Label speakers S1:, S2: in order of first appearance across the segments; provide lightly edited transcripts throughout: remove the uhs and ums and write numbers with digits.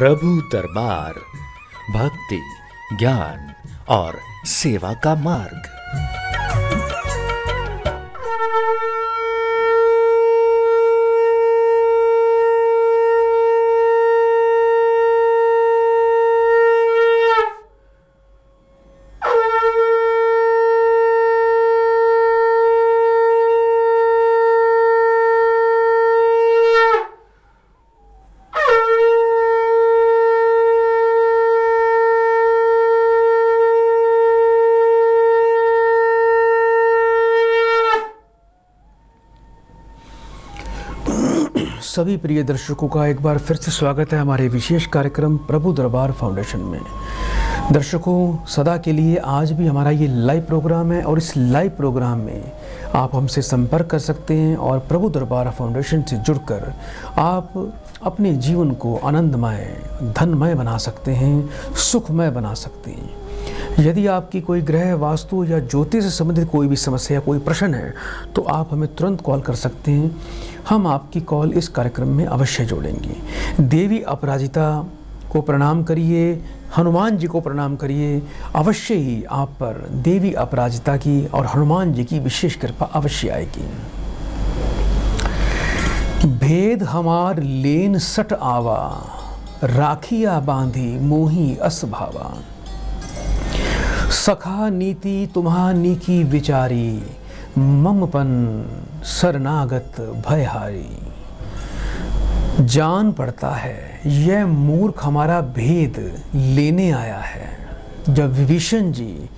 S1: प्रभु दरबार भक्ति, ज्ञान और सेवा का मार्ग।
S2: सभी प्रिय दर्शकों का एक बार फिर से स्वागत है हमारे विशेष कार्यक्रम प्रभु दरबार फाउंडेशन में। दर्शकों, सदा के लिए आज भी हमारा ये लाइव प्रोग्राम है और इस लाइव प्रोग्राम में आप हमसे संपर्क कर सकते हैं और प्रभु दरबार फाउंडेशन से जुड़कर आप अपने जीवन को आनंदमय, धनमय बना सकते हैं, सुखमय बना सकते हैं। यदि आपकी कोई ग्रह, वास्तु या ज्योतिष से संबंधित कोई भी समस्या, कोई प्रश्न है तो आप हमें तुरंत कॉल कर सकते हैं। हम आपकी कॉल इस कार्यक्रम में अवश्य जोड़ेंगे। देवी अपराजिता को प्रणाम करिए, हनुमान जी को प्रणाम करिए। अवश्य ही आप पर देवी अपराजिता की और हनुमान जी की विशेष कृपा अवश्य आएगी। भेद हमार लेन सट आवा, राखिया बांधी मोही अस भावा। सखा नीति तुम्हा नीकी विचारी, ममपन शरणागत भयहारी। जान पड़ता है यह मूर्ख हमारा भेद लेने आया है। जब विभीषण जी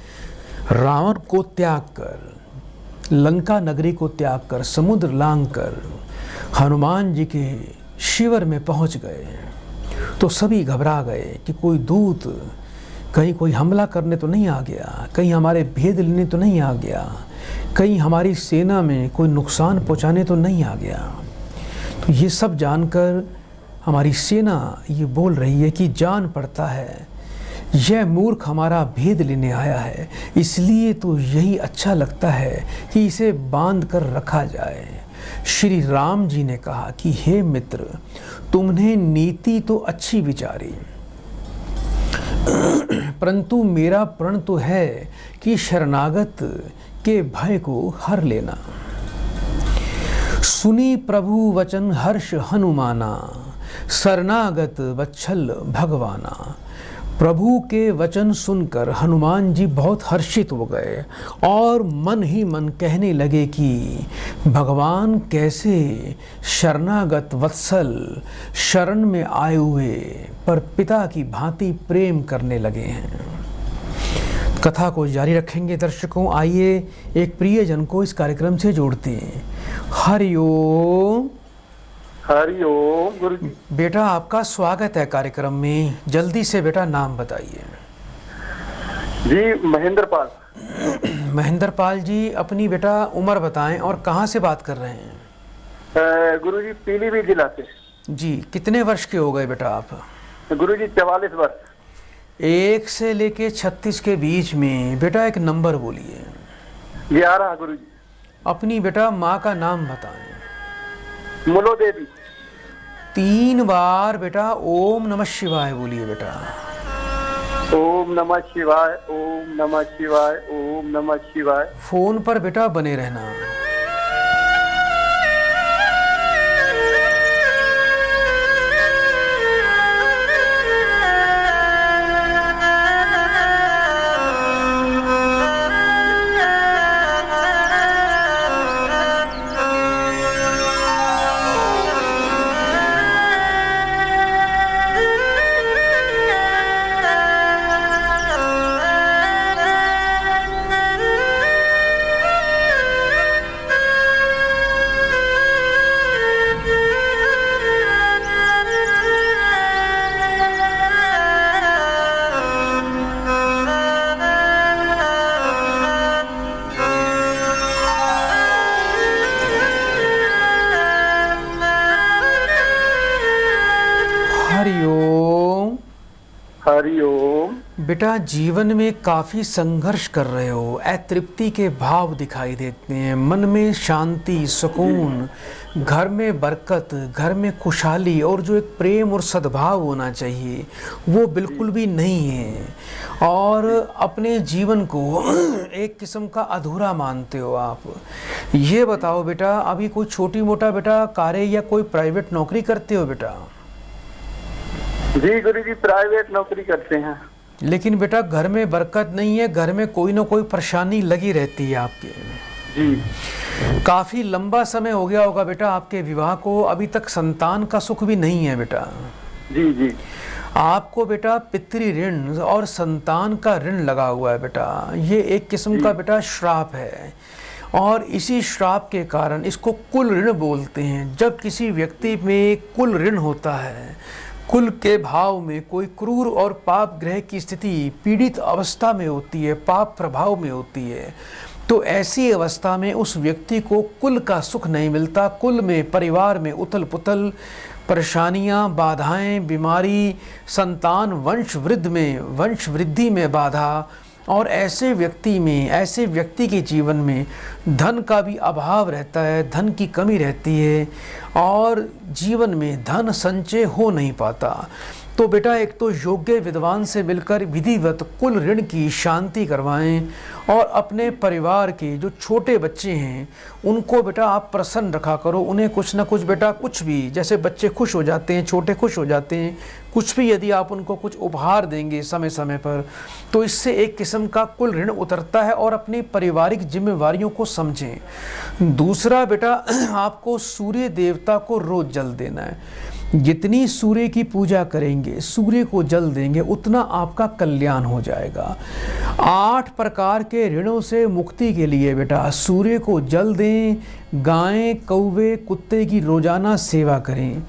S2: रावण को त्याग कर, लंका नगरी को त्याग कर, समुद्र लांघ कर हनुमान जी के शिविर में पहुंच गए तो सभी घबरा गए कि कोई दूत कहीं कोई हमला करने तो नहीं आ गया, कहीं हमारे भेद लेने तो नहीं आ गया, कहीं हमारी सेना में कोई नुकसान पहुंचाने तो नहीं आ गया। तो ये सब जानकर हमारी सेना ये बोल रही है कि जान पड़ता है यह मूर्ख हमारा भेद लेने आया है, इसलिए तो यही अच्छा लगता है कि इसे बांध कर रखा जाए। श्री राम जी ने कहा कि हे मित्र, तुमने नीति तो अच्छी विचारी, परंतु मेरा प्रण तो है कि शरणागत के भय को हर लेना। सुनी प्रभु वचन हर्ष हनुमाना, शरणागत वत्सल भगवाना। प्रभु के वचन सुनकर हनुमान जी बहुत हर्षित हो गए और मन ही मन कहने लगे कि भगवान कैसे शरणागत वत्सल, शरण में आए हुए पर पिता की भांति प्रेम करने लगे हैं। कथा को जारी रखेंगे दर्शकों। आइए एक प्रियजन को इस कार्यक्रम से जोड़ते हैं। हरिओम।
S3: हरिओम गुरु जी।
S2: बेटा, आपका स्वागत है कार्यक्रम में। जल्दी से बेटा नाम बताइए।
S3: जी महेंद्र पाल।
S2: महेंद्र पाल जी, अपनी बेटा उम्र बताएं और कहाँ से बात कर रहे हैं?
S3: गुरु जी पीलीभीत जिला से।
S2: जी, कितने वर्ष के हो गए बेटा आप?
S3: गुरु जी 44 वर्ष।
S2: 1 से लेके 36 के बीच में। बेटा एक नंबर बोलिए।
S3: 11 गुरु जी।
S2: अपनी बेटा माँ का नाम बताएं।
S3: मुलो देवी।
S2: 3 बार बेटा ओम नमः शिवाय बोलिए बेटा।
S3: ओम नमः शिवाय, ओम नमः शिवाय, ओम नमः शिवाय।
S2: फोन पर बेटा बने रहना।
S3: हरि ओम।
S2: बेटा जीवन में काफ़ी संघर्ष कर रहे हो, अतृप्ति के भाव दिखाई देते हैं, मन में शांति, सुकून, घर में बरकत, घर में खुशहाली और जो एक प्रेम और सद्भाव होना चाहिए वो बिल्कुल भी नहीं है, और अपने जीवन को एक किस्म का अधूरा मानते हो आप। ये बताओ बेटा, अभी कोई छोटी मोटा बेटा कार्य या कोई प्राइवेट नौकरी करते हो बेटा?
S3: जी गुरुजी, प्राइवेट नौकरी करते हैं।
S2: लेकिन बेटा घर में बरकत नहीं है, घर में कोई ना कोई परेशानी लगी रहती है आपके।
S3: जी।
S2: काफ़ी लंबा समय हो गया होगा बेटा आपके विवाह को, अभी तक संतान का सुख भी नहीं है बेटा।
S3: जी जी।
S2: आपको बेटा पितृ ऋण और संतान का ऋण लगा हुआ है बेटा। ये एक किस्म का बेटा श्राप है, और इसी श्राप के कारण इसको कुल ऋण बोलते हैं। जब किसी व्यक्ति में कुल ऋण होता है, कुल के भाव में कोई क्रूर और पाप ग्रह की स्थिति पीड़ित अवस्था में होती है, पाप प्रभाव में होती है, तो ऐसी अवस्था में उस व्यक्ति को कुल का सुख नहीं मिलता। कुल में, परिवार में उथल पुथल, परेशानियां, बाधाएं, बीमारी, संतान वंश वृद्धि में बाधा, और ऐसे व्यक्ति के जीवन में धन का भी अभाव रहता है, धन की कमी रहती है, और जीवन में धन संचय हो नहीं पाता। तो बेटा एक तो योग्य विद्वान से मिलकर विधिवत कुल ऋण की शांति करवाएं, और अपने परिवार के जो छोटे बच्चे हैं उनको बेटा आप प्रसन्न रखा करो। उन्हें कुछ ना कुछ बेटा, कुछ भी, जैसे बच्चे खुश हो जाते हैं, छोटे खुश हो जाते हैं, कुछ भी यदि आप उनको कुछ उपहार देंगे समय समय पर, तो इससे एक किस्म का कुल ऋण उतरता है। और अपनी पारिवारिक जिम्मेवारियों को समझें। दूसरा बेटा, आपको सूर्य देवता को रोज जल देना है। जितनी सूर्य की पूजा करेंगे, सूर्य को जल देंगे, उतना आपका कल्याण हो जाएगा। 8 प्रकार के ऋणों से मुक्ति के लिए बेटा सूर्य को जल दें, गाय, कौवे, कुत्ते की रोजाना सेवा करें।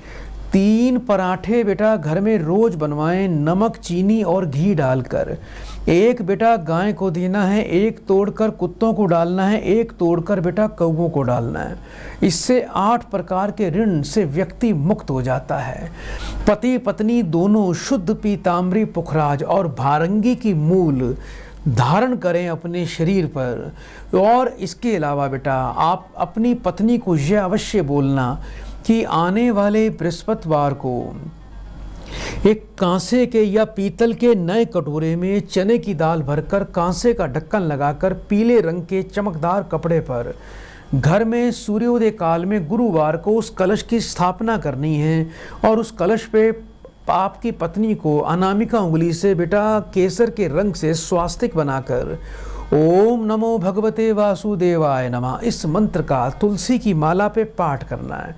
S2: 3 पराठे बेटा घर में रोज बनवाएं, नमक, चीनी और घी डालकर। 1 बेटा गाय को देना है, 1 तोड़कर कुत्तों को डालना है, 1 तोड़कर बेटा कौवों को डालना है। इससे 8 प्रकार के ऋण से व्यक्ति मुक्त हो जाता है। पति पत्नी दोनों शुद्ध पीताम्बरी, पुखराज और भारंगी की मूल धारण करें अपने शरीर पर। और इसके अलावा बेटा आप अपनी पत्नी को यह अवश्य बोलना कि आने वाले बृहस्पतिवार को एक कांसे के या पीतल के नए कटोरे में चने की दाल भरकर, कांसे का ढक्कन लगाकर, पीले रंग के चमकदार कपड़े पर घर में सूर्योदय काल में गुरुवार को उस कलश की स्थापना करनी है। और उस कलश पे आपकी पत्नी को अनामिका उंगली से बेटा केसर के रंग से स्वास्तिक बनाकर ओम नमो भगवते वासुदेवाय नमः इस मंत्र का तुलसी की माला पे पाठ करना है।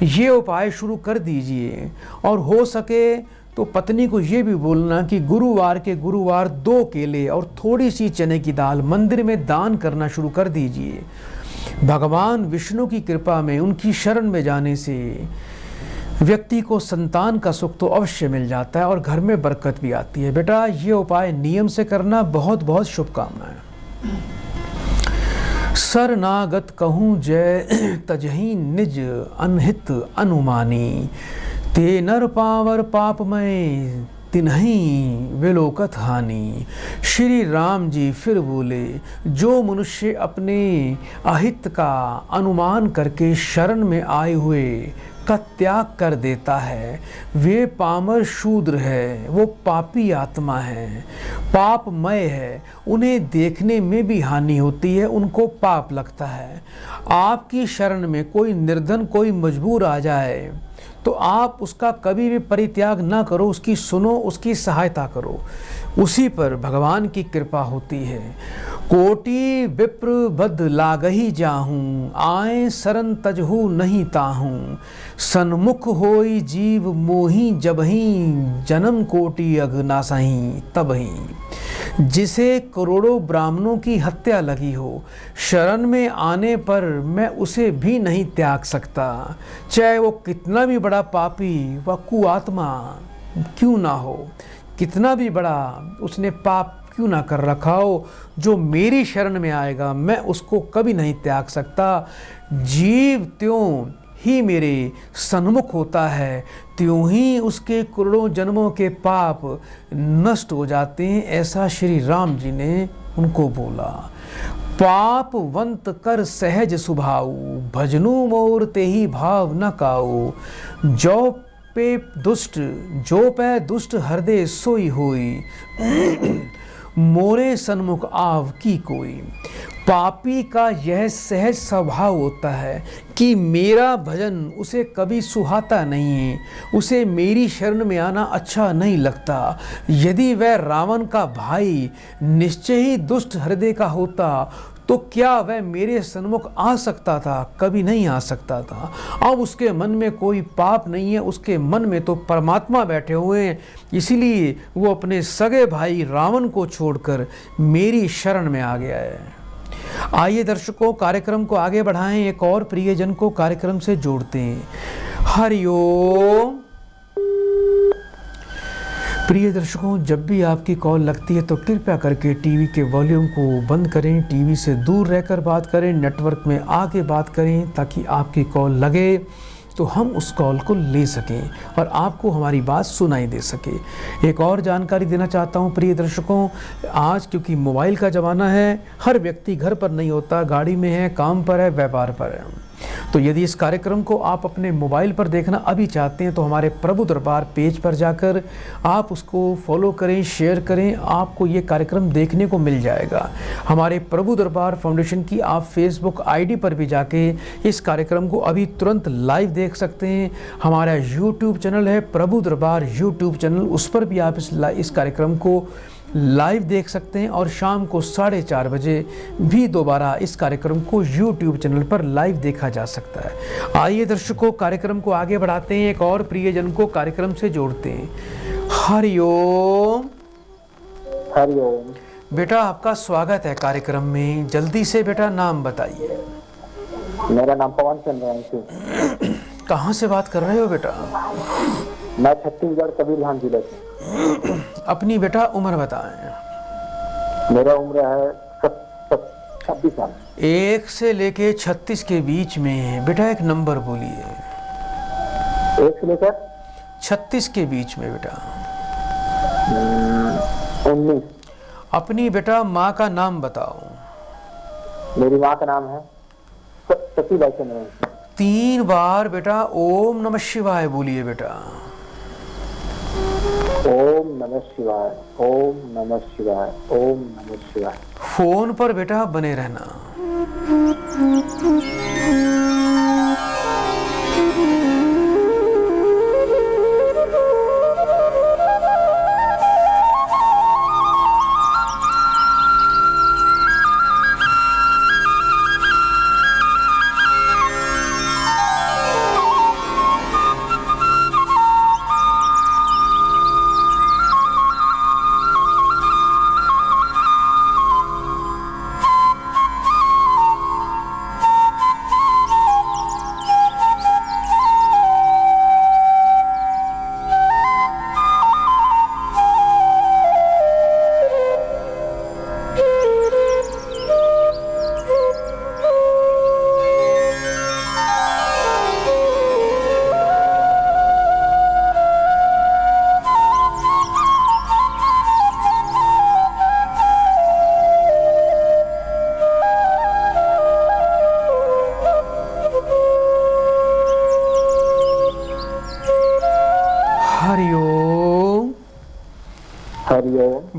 S2: ये उपाय शुरू कर दीजिए। और हो सके तो पत्नी को ये भी बोलना कि गुरुवार के गुरुवार 2 केले और थोड़ी सी चने की दाल मंदिर में दान करना शुरू कर दीजिए। भगवान विष्णु की कृपा में, उनकी शरण में जाने से व्यक्ति को संतान का सुख तो अवश्य मिल जाता है और घर में बरकत भी आती है। बेटा ये उपाय नियम से करना। बहुत बहुत शुभकामनाएं। शरणागत कहूँ जय, तजहि निज अनहित अनुमानी। ते नर पावर पापमय, तिन्हीं विलोकत हानि। श्री राम जी फिर बोले, जो मनुष्य अपने अहित का अनुमान करके शरण में आए हुए का त्याग कर देता है, वे पामर शूद्र है, वो पापी आत्मा है, पापमय है, उन्हें देखने में भी हानि होती है, उनको पाप लगता है। आपकी शरण में कोई निर्धन, कोई मजबूर आ जाए तो आप उसका कभी भी परित्याग ना करो, उसकी सुनो, उसकी सहायता करो, उसी पर भगवान की कृपा होती है। कोटि विप्र बद लागही जाहूँ, आए शरण तजहु नहीं ताहूँ। सन्मुख होई जीव मोही, जबही जन्म कोटि अघ नासही तबही। जिसे करोड़ों ब्राह्मणों की हत्या लगी हो, शरण में आने पर मैं उसे भी नहीं त्याग सकता, चाहे वो कितना भी बड़ा पापी व कुआत्मा क्यों ना हो, कितना भी बड़ा उसने पाप क्यों ना कर रखा हो। जो मेरी शरण में आएगा मैं उसको कभी नहीं त्याग सकता। जीव त्यों ही मेरे सन्मुख होता है त्यों ही उसके करोड़ों जन्मों के पाप नष्ट हो जाते हैं, ऐसा श्री राम जी ने उनको बोला। पापवंत कर सहज सुभाऊ, भजनु मोर ते ही भाव न काऊ। जो पे दुष्ट हृदय सोई होई, मोरे सन्मुख आव की कोई। पापी का यह सहज स्वभाव होता है कि मेरा भजन उसे कभी सुहाता नहीं है, उसे मेरी शरण में आना अच्छा नहीं लगता। यदि वह रावण का भाई निश्चय ही दुष्ट हृदय का होता तो क्या वह मेरे सन्मुख आ सकता था? कभी नहीं आ सकता था। अब उसके मन में कोई पाप नहीं है, उसके मन में तो परमात्मा बैठे हुए हैं, इसीलिए वो अपने सगे भाई रावण को छोड़कर मेरी शरण में आ गया है। आइए दर्शकों, कार्यक्रम को आगे बढ़ाएं, एक और प्रियजन को कार्यक्रम से जोड़ते हैं। हरिओम। प्रिय दर्शकों, जब भी आपकी कॉल लगती है तो कृपया करके टीवी के वॉल्यूम को बंद करें, टीवी से दूर रहकर बात करें, नेटवर्क में आके बात करें, ताकि आपकी कॉल लगे तो हम उस कॉल को ले सकें और आपको हमारी बात सुनाई दे सके। एक और जानकारी देना चाहता हूं प्रिय दर्शकों, आज क्योंकि मोबाइल का ज़माना है, हर व्यक्ति घर पर नहीं होता, गाड़ी में है, काम पर है, व्यापार पर है। तो यदि इस कार्यक्रम को आप अपने मोबाइल पर देखना अभी चाहते हैं तो हमारे प्रभु दरबार पेज पर जाकर आप उसको फॉलो करें, शेयर करें, आपको ये कार्यक्रम देखने को मिल जाएगा। हमारे प्रभु दरबार फाउंडेशन की आप फेसबुक आईडी पर भी जाके इस कार्यक्रम को अभी तुरंत लाइव देख सकते हैं। हमारा यूट्यूब चैनल है प्रभु दरबार यूट्यूब चैनल, उस पर भी आप इस कार्यक्रम को लाइव देख सकते हैं और शाम को 4:30 बजे भी दोबारा इस कार्यक्रम को YouTube चैनल पर लाइव देखा जा सकता है। आइए दर्शकों, कार्यक्रम को आगे बढ़ाते हैं, एक और प्रियजन को कार्यक्रम से जोड़ते हैं। हरिओम।
S3: हरिओम।
S2: बेटा आपका स्वागत है कार्यक्रम में, जल्दी से बेटा नाम बताइए।
S3: मेरा नाम पवन चंद्र।
S2: कहाँ से बात कर रहे हो बेटा?
S3: मैं छत्तीसगढ़ कबीरधाम जिले से।
S2: अपनी बेटा उम्र बताएं।
S3: मेरा उम्र है 26 साल।
S2: 1 से लेके 36 के बीच में है बेटा, एक नंबर बोलिए।
S3: 1 से लेकर
S2: 36 के बीच में बेटा।
S3: 19।
S2: अपनी बेटा माँ का नाम बताओ।
S3: मेरी माँ का नाम है सतीबाई चंद्र।
S2: 3 बार बेटा ओम नमः शिवाय बोलिए बेटा।
S3: ओम नमः शिवाय, ओम नमः शिवाय, ओम नमः शिवाय।
S2: फोन पर बेटा बने रहना।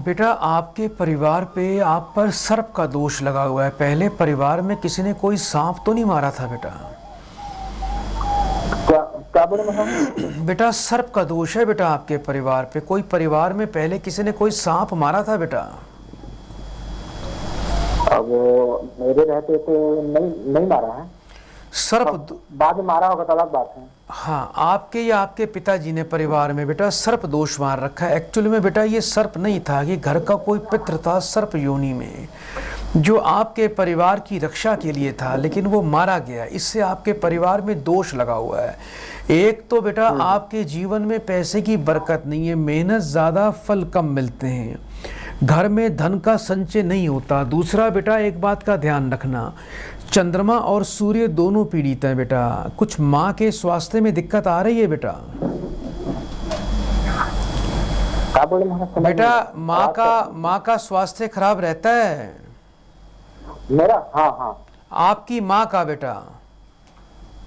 S2: बेटा आपके परिवार पे आप पर सर्प का दोष लगा हुआ है। पहले परिवार में किसी ने कोई सांप तो नहीं मारा था बेटा?
S3: क्या बोले?
S2: बेटा सर्प का दोष है बेटा आपके परिवार पे। कोई परिवार में पहले किसी ने कोई सांप मारा था बेटा?
S3: अब मेरे रहते तो नहीं मारा है।
S2: सर्प
S3: बाद में मारा होगा तो अलग बात है।
S2: हाँ, आपके या आपके पिताजी ने परिवार में बेटा सर्प दोष मार रखा है। एक्चुअली में बेटा ये सर्प नहीं था, ये घर का कोई पितृ था सर्प योनि में, जो आपके परिवार की रक्षा के लिए था, लेकिन वो मारा गया। इससे आपके परिवार में दोष लगा हुआ है। एक तो बेटा आपके जीवन में पैसे की बरकत नहीं है, मेहनत ज़्यादा फल कम मिलते हैं, घर में धन का संचय नहीं होता। दूसरा बेटा एक बात का ध्यान रखना, चंद्रमा और सूर्य दोनों पीड़ित हैं बेटा। कुछ माँ के स्वास्थ्य में दिक्कत आ रही है बेटा।
S4: क्या बोले महाराज? समझ
S2: बेटा
S4: नहीं
S2: माँ का स्वास्थ्य खराब रहता है।
S4: मेरा? हाँ हाँ
S2: आपकी माँ का बेटा?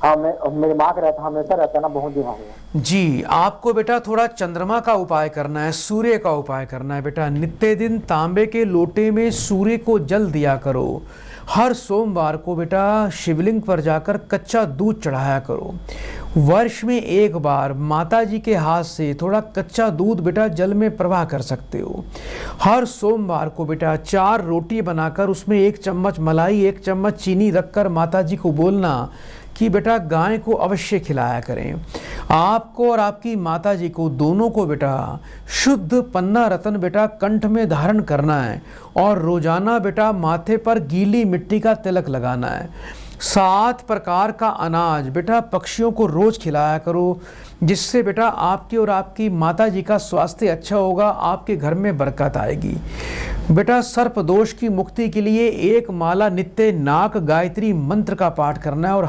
S4: हाँ, मेरी माँ का रहता, हमेशा रहता ना, बहुत दिन हो गया।
S2: जी, आपको बेटा थोड़ा चंद्रमा का उपाय करना है, सूर्य का उपाय करना है बेटा। नित्य दिन तांबे के लोटे में सूर्य को जल दिया करो। हर सोमवार को बेटा शिवलिंग पर जाकर कच्चा दूध चढ़ाया करो। वर्ष में एक बार माता जी के हाथ से थोड़ा कच्चा दूध बेटा जल में प्रवाह कर सकते हो। हर सोमवार को बेटा 4 रोटी बनाकर उसमें 1 चम्मच मलाई 1 चम्मच चीनी रखकर माता जी को बोलना कि बेटा गाय को अवश्य खिलाया करें। आपको और आपकी माता जी को दोनों को बेटा शुद्ध पन्ना रत्न बेटा कंठ में धारण करना है और रोजाना बेटा माथे पर गीली मिट्टी का तिलक लगाना है। 7 प्रकार का अनाज बेटा पक्षियों को रोज खिलाया करो, जिससे बेटा आपकी और आपकी माता जी का स्वास्थ्य अच्छा होगा, आपके घर में बरकत आएगी। बेटा सर्प दोष की मुक्ति के लिए 1 माला नित्य नाग गायत्री मंत्र का पाठ करना है और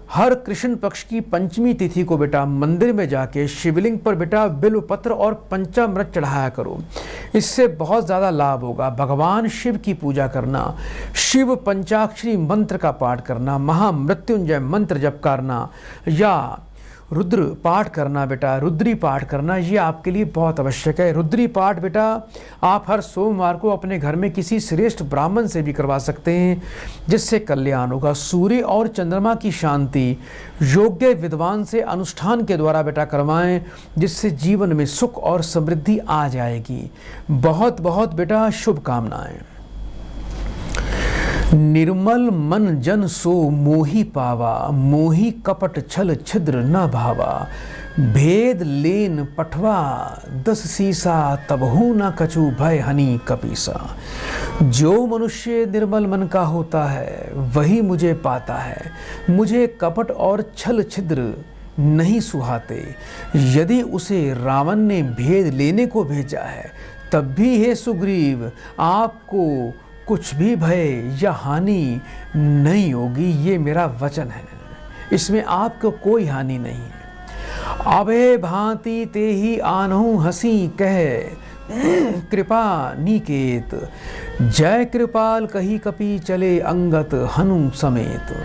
S2: हर कृष्ण पक्ष की पंचमी तिथि को बेटा मंदिर में जाके शिवलिंग पर बेटा बिल्व पत्र और पंचामृत चढ़ाया करो। इससे बहुत ज़्यादा लाभ होगा। भगवान शिव की पूजा करना, शिव पंचाक्षरी मंत्र का पाठ करना, महामृत्युंजय मंत्र जप करना या रुद्र पाठ करना बेटा, रुद्री पाठ करना, ये आपके लिए बहुत आवश्यक है। रुद्री पाठ बेटा आप हर सोमवार को अपने घर में किसी श्रेष्ठ ब्राह्मण से भी करवा सकते हैं, जिससे कल्याण होगा। सूर्य और चंद्रमा की शांति योग्य विद्वान से अनुष्ठान के द्वारा बेटा करवाएं, जिससे जीवन में सुख और समृद्धि आ जाएगी। बहुत बहुत बेटा शुभकामनाएं। निर्मल मन जन सो मोहि पावा, मोहि कपट छल छिद्र न भावा। भेद लेन पठवा 10 सीसा, तबहु न कछु भय हनि कपीसा। जो मनुष्य निर्मल मन का होता है वही मुझे पाता है। मुझे कपट और छल छिद्र नहीं सुहाते। यदि उसे रावण ने भेद लेने को भेजा है तब भी हे सुग्रीव आपको कुछ भी भय या हानि नहीं होगी। ये मेरा वचन है, इसमें आपको कोई हानि नहीं है। अभे भांति ते ही आनहु हंसी कह, कृपा निकेत। जय कृपाल कही कपि चले अंगत हनु समेत।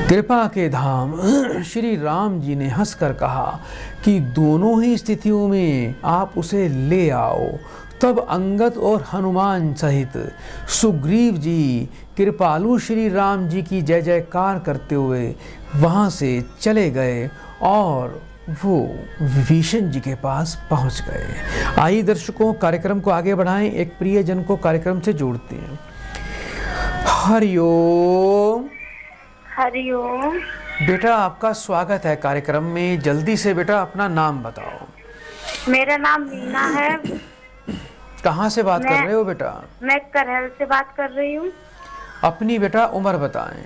S2: कृपा के धाम श्री राम जी ने हंसकर कहा कि दोनों ही स्थितियों में आप उसे ले आओ। तब अंगद और हनुमान सहित सुग्रीव जी कृपालु श्री राम जी की जय जयकार करते हुए वहाँ से चले गए और वो विभीषण जी के पास पहुँच गए। आइए दर्शकों कार्यक्रम को आगे बढ़ाएं, एक प्रियजन को कार्यक्रम से जोड़ते हैं। हरिओम।
S5: हरिओम।
S2: बेटा आपका स्वागत है कार्यक्रम में। जल्दी से बेटा अपना नाम बताओ।
S5: मेरा नाम मीना है।
S2: कहाँ से बात कर रहे हो बेटा?
S5: मैं करहल से बात कर रही हूँ।
S2: अपनी बेटा उम्र बताएं।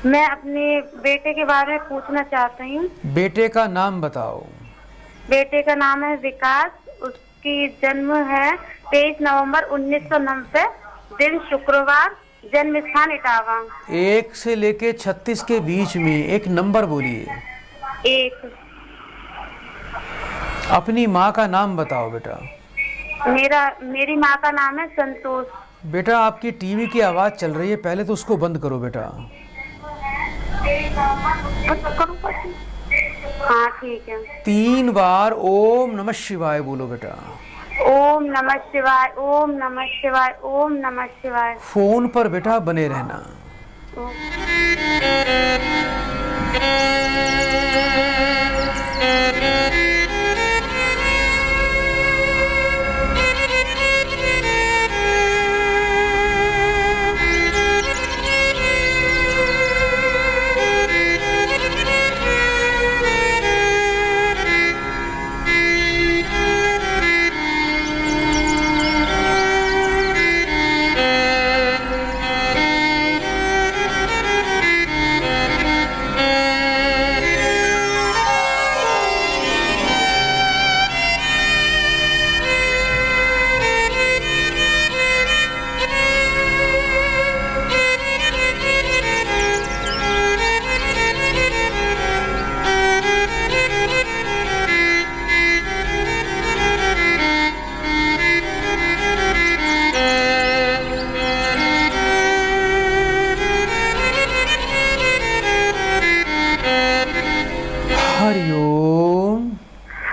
S5: मैं अपने बेटे के बारे में पूछना चाहती हूँ।
S2: बेटे का नाम बताओ।
S5: बेटे का नाम है विकास। उसकी जन्म है 23 नवंबर 1990, दिन शुक्रवार, जन्म स्थान इटावा।
S2: 1 से लेके 36 के बीच में एक नंबर बोलिए।
S5: 1।
S2: अपनी माँ का नाम बताओ बेटा।
S5: मेरी माँ का नाम है संतोष।
S2: बेटा आपकी टीवी की आवाज चल रही है, पहले तो उसको बंद करो बेटा।
S5: हाँ ठीक है।
S2: 3 बार ओम नमः शिवाय बोलो बेटा।
S5: ओम नमः शिवाय, ओम नमः शिवाय, ओम नमः शिवाय।
S2: फोन पर बेटा बने रहना।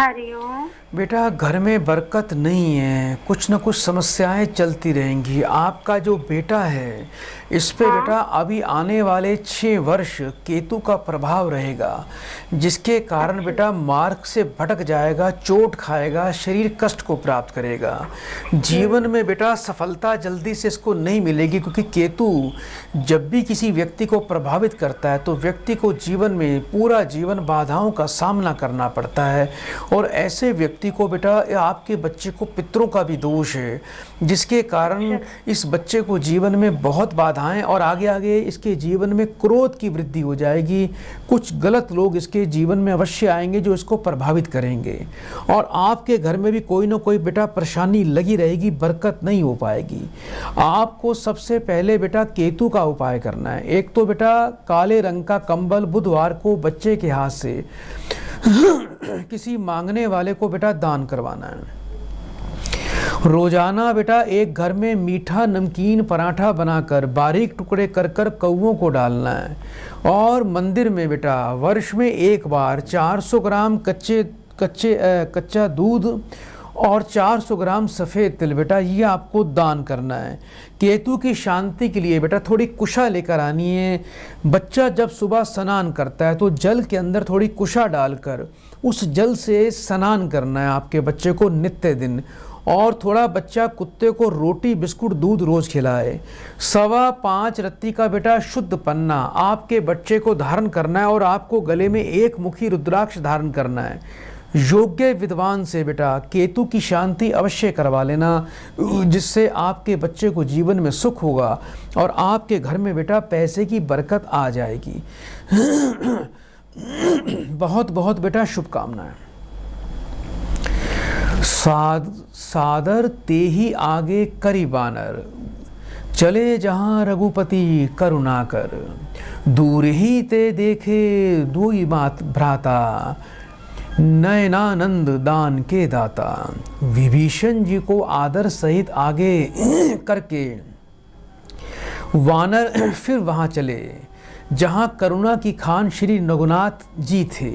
S5: हरिओम।
S2: बेटा घर में बरकत नहीं है, कुछ न कुछ समस्याएं चलती रहेंगी। आपका जो बेटा है इस पे बेटा अभी आने वाले 6 वर्ष केतु का प्रभाव रहेगा, जिसके कारण बेटा मार्ग से भटक जाएगा, चोट खाएगा, शरीर कष्ट को प्राप्त करेगा। जीवन में बेटा सफलता जल्दी से इसको नहीं मिलेगी, क्योंकि केतु जब भी किसी व्यक्ति को प्रभावित करता है तो व्यक्ति को जीवन में पूरा जीवन बाधाओं का सामना करना पड़ता है। और ऐसे व्यक्ति को बेटा आपके बच्चे को पितरों का भी दोष है, जिसके कारण इस बच्चे को जीवन में बहुत बाधाएं और आगे आगे इसके जीवन में क्रोध की वृद्धि हो जाएगी। कुछ गलत लोग इसके जीवन में अवश्य आएंगे जो इसको प्रभावित करेंगे, और आपके घर में भी कोई ना कोई बेटा परेशानी लगी रहेगी, बरकत नहीं हो पाएगी। आपको सबसे पहले बेटा केतु का उपाय करना है। एक तो बेटा काले रंग का कंबल बुधवार को बच्चे के हाथ से किसी मांगने वाले को बेटा दान करवाना है। रोजाना बेटा एक घर में मीठा नमकीन पराठा बनाकर बारीक टुकड़े कर कर कौवों को डालना है। और मंदिर में बेटा वर्ष में एक बार 400 ग्राम कच्चा दूध और 400 ग्राम सफ़ेद तिल बेटा ये आपको दान करना है। केतु की शांति के लिए बेटा थोड़ी कुशा लेकर आनी है। बच्चा जब सुबह स्नान करता है तो जल के अंदर थोड़ी कुशा डालकर उस जल से स्नान करना है आपके बच्चे को नित्य दिन। और थोड़ा बच्चा कुत्ते को रोटी बिस्कुट दूध रोज खिलाए। 5.25 रत्ती का बेटा शुद्ध पन्ना आपके बच्चे को धारण करना है, और आपको गले में एक मुखी रुद्राक्ष धारण करना है। योग्य विद्वान से बेटा केतु की शांति अवश्य करवा लेना, जिससे आपके बच्चे को जीवन में सुख होगा और आपके घर में बेटा पैसे की बरकत आ जाएगी। बहुत बहुत बेटा शुभकामनाएं। सादर तेहि आगे करी बानर, चले जहाँ रघुपति करुणा कर। दूर ही ते देखे दुई मात भ्राता, नयनानंद दान के दाता। विभीषण जी को आदर सहित आगे करके वानर फिर वहाँ चले जहाँ करुणा की खान श्री रघुनाथ जी थे।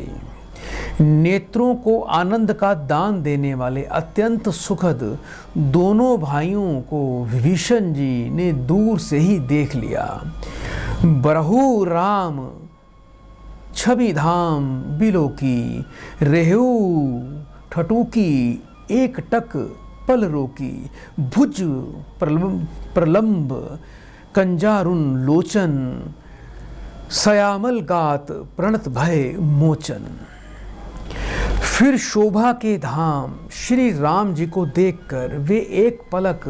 S2: नेत्रों को आनंद का दान देने वाले अत्यंत सुखद दोनों भाइयों को विभीषण जी ने दूर से ही देख लिया। बरहु राम छवि धाम बिलो की, रेहू ठटूकी एक टक पल रोकी। भुज प्रलंब कंजारुन लोचन, सयामल गात प्रणत भय मोचन। फिर शोभा के धाम श्री राम जी को देखकर वे एक पलक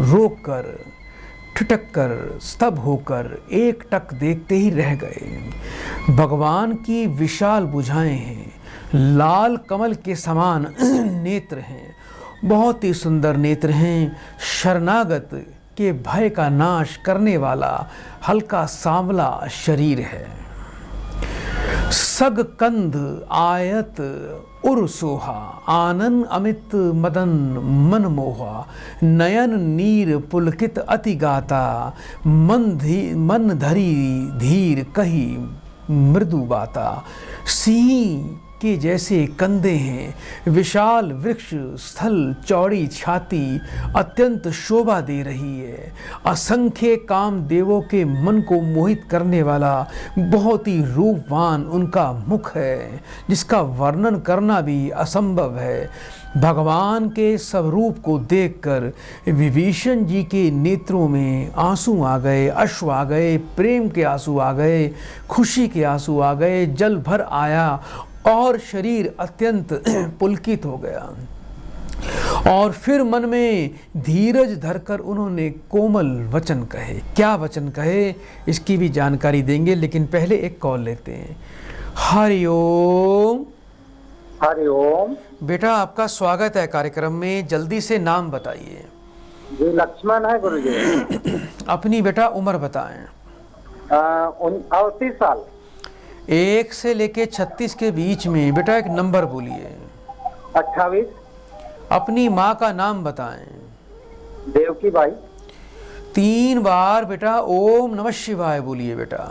S2: रोककर ठिठक कर स्तब्ध होकर एक टक देखते ही रह गए। भगवान की विशाल भुजाएं हैं, लाल कमल के समान नेत्र हैं, बहुत ही सुंदर नेत्र हैं। शरणागत के भय का नाश करने वाला हल्का सांवला शरीर है। सग कंध आयत उर सोहा, आनन अमित मदन मन मोहा। नयन नीर पुलकित अति गाता, मन धरी धीर कही मृदु बाता। सिंह के जैसे कंधे हैं, विशाल वृक्ष स्थल चौड़ी छाती अत्यंत शोभा दे रही है। असंख्य काम देवों के मन को मोहित करने वाला बहुत ही रूपवान उनका मुख है, जिसका वर्णन करना भी असंभव है। भगवान के स्वरूप को देखकर विभीषण जी के नेत्रों में आंसू आ गए, अश्रु आ गए, प्रेम के आंसू आ गए, खुशी के आंसू आ गए, जल भर आया और शरीर अत्यंत पुलकित हो गया। और फिर मन में धीरज धरकर उन्होंने कोमल वचन कहे। क्या वचन कहे इसकी भी जानकारी देंगे, लेकिन पहले एक कॉल लेते हैं। हरिओम।
S4: हरिओम।
S2: बेटा आपका स्वागत है कार्यक्रम में, जल्दी से नाम बताइए।
S4: जी लक्ष्मण है गुरुजी।
S2: अपनी बेटा उम्र बताएं।
S4: 38 साल।
S2: 1 से लेके 36 के बीच में बेटा एक नंबर बोलिए।
S4: 28।
S2: अपनी माँ का नाम बताएं।
S4: देवकी बाई।
S2: 3 बार बेटा ओम नमः शिवाय बोलिए बेटा।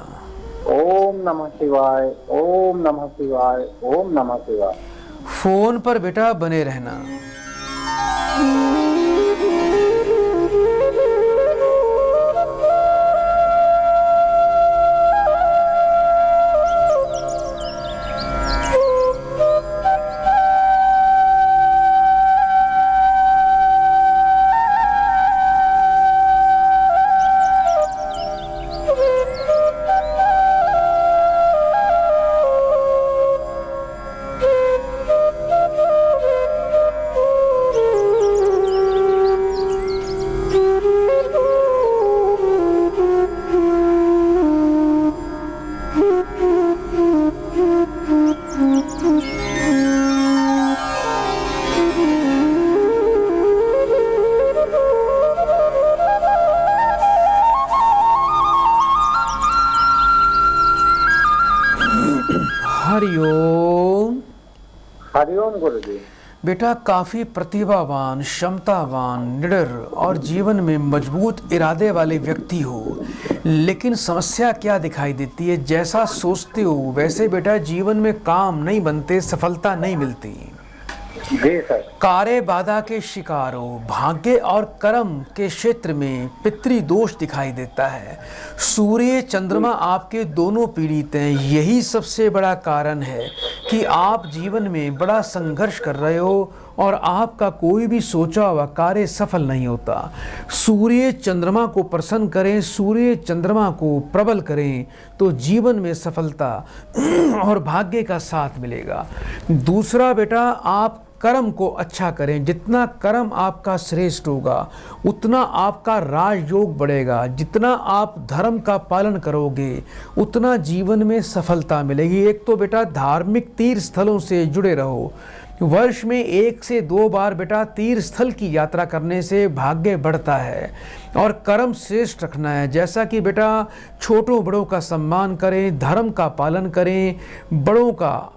S4: ओम नमः शिवाय, ओम नमः शिवाय, ओम नमः शिवाय।
S2: फोन पर बेटा बने रहना। हरिओम।
S4: हरिओम गुरुजी।
S2: बेटा काफी प्रतिभावान, क्षमतावान, निडर और जीवन में मजबूत इरादे वाले व्यक्ति हो, लेकिन समस्या क्या दिखाई देती है? जैसा सोचते हो वैसे बेटा जीवन में काम नहीं बनते, सफलता नहीं मिलती।
S4: जी सर।
S2: कार्य बाधा के शिकार हो, भाग्य और कर्म के क्षेत्र में पितृदोष दिखाई देता है। सूर्य चंद्रमा आपके दोनों पीड़ित हैं। यही सबसे बड़ा कारण है कि आप जीवन में बड़ा संघर्ष कर रहे हो और आपका कोई भी सोचा हुआ कार्य सफल नहीं होता। सूर्य चंद्रमा को प्रसन्न करें, सूर्य चंद्रमा को प्रबल करें तो जीवन में सफलता और भाग्य का साथ मिलेगा। दूसरा बेटा, आप कर्म को अच्छा करें। जितना कर्म आपका श्रेष्ठ होगा उतना आपका राजयोग बढ़ेगा। जितना आप धर्म का पालन करोगे उतना जीवन में सफलता मिलेगी। एक तो बेटा धार्मिक तीर्थ स्थलों से जुड़े रहो। वर्ष में 1 से 2 बार बेटा तीर्थ स्थल की यात्रा करने से भाग्य बढ़ता है। और कर्म श्रेष्ठ रखना है, जैसा कि बेटा छोटों बड़ों का सम्मान करें, धर्म का पालन करें, बड़ों का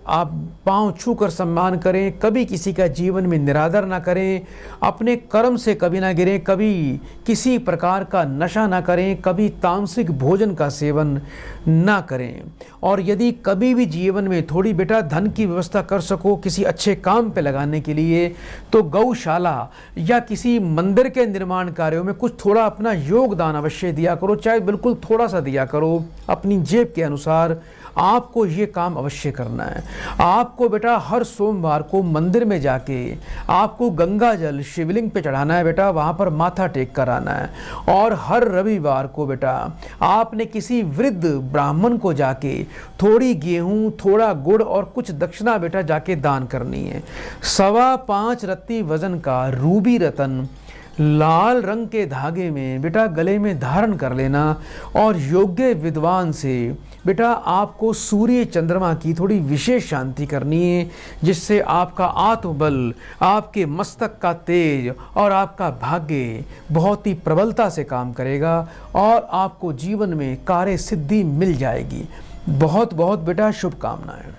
S2: आप पांव छूकर सम्मान करें, कभी किसी का जीवन में निरादर ना करें, अपने कर्म से कभी ना गिरें, कभी किसी प्रकार का नशा ना करें, कभी तामसिक भोजन का सेवन ना करें। और यदि कभी भी जीवन में थोड़ी बेटा धन की व्यवस्था कर सको किसी अच्छे काम पे लगाने के लिए, तो गौशाला या किसी मंदिर के निर्माण कार्यों में कुछ थोड़ा अपना योगदान अवश्य दिया करो, चाहे बिल्कुल थोड़ा सा दिया करो। अपनी जेब के अनुसार आपको ये काम अवश्य करना है। आपको बेटा हर सोमवार को मंदिर में जाके आपको गंगा जल शिवलिंग पे चढ़ाना है बेटा, वहाँ पर माथा टेक कर आना है। और हर रविवार को बेटा आपने किसी वृद्ध ब्राह्मण को जाके थोड़ी गेहूँ, थोड़ा गुड़ और कुछ दक्षिणा बेटा जाके दान करनी है। 5.25 रत्ती वजन का रूबी रतन लाल रंग के धागे में बेटा गले में धारण कर लेना। और योग्य विद्वान से बेटा आपको सूर्य चंद्रमा की थोड़ी विशेष शांति करनी है, जिससे आपका आत्मबल, आपके मस्तक का तेज और आपका भाग्य बहुत ही प्रबलता से काम करेगा और आपको जीवन में कार्य सिद्धि मिल जाएगी। बहुत बहुत बेटा शुभकामनाएं।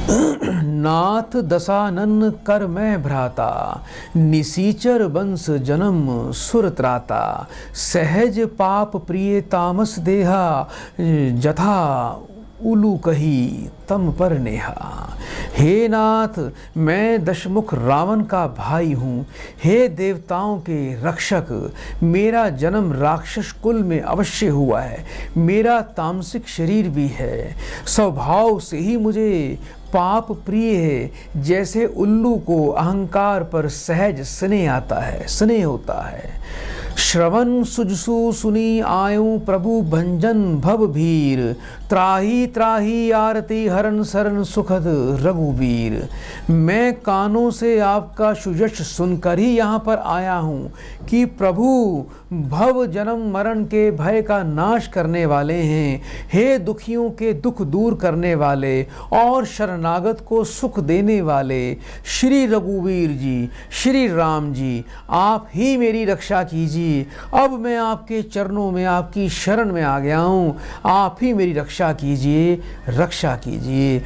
S2: नाथ दशानन कर मैं भ्राता, निसीचर वंश जन्म सुर त्राता, सहज पाप प्रिय तामस देहा, जथा उलू कही तम पर नेहा। हे नाथ, मैं दशमुख रावण का भाई हूँ। हे देवताओं के रक्षक, मेरा जन्म राक्षस कुल में अवश्य हुआ है। मेरा तामसिक शरीर भी है। स्वभाव से ही मुझे पाप प्रिय है। जैसे उल्लू को अहंकार पर सहज स्नेह आता है, स्नेह होता है। श्रवण सुजसु सुनी आयु प्रभु भंजन भव भीर, त्राही त्राही आरती हरण शरण सुखद रघुवीर। मैं कानों से आपका सुयश सुनकर ही यहाँ पर आया हूँ कि प्रभु भव जन्म मरण के भय का नाश करने वाले हैं। हे दुखियों के दुख दूर करने वाले और शरणागत को सुख देने वाले श्री रघुवीर जी, श्री राम जी, आप ही मेरी रक्षा कीजिए। जी, अब मैं आपके चरणों में, आपकी शरण में आ गया हूँ। आप ही मेरी रक्षा कीजिए, रक्षा कीजिए।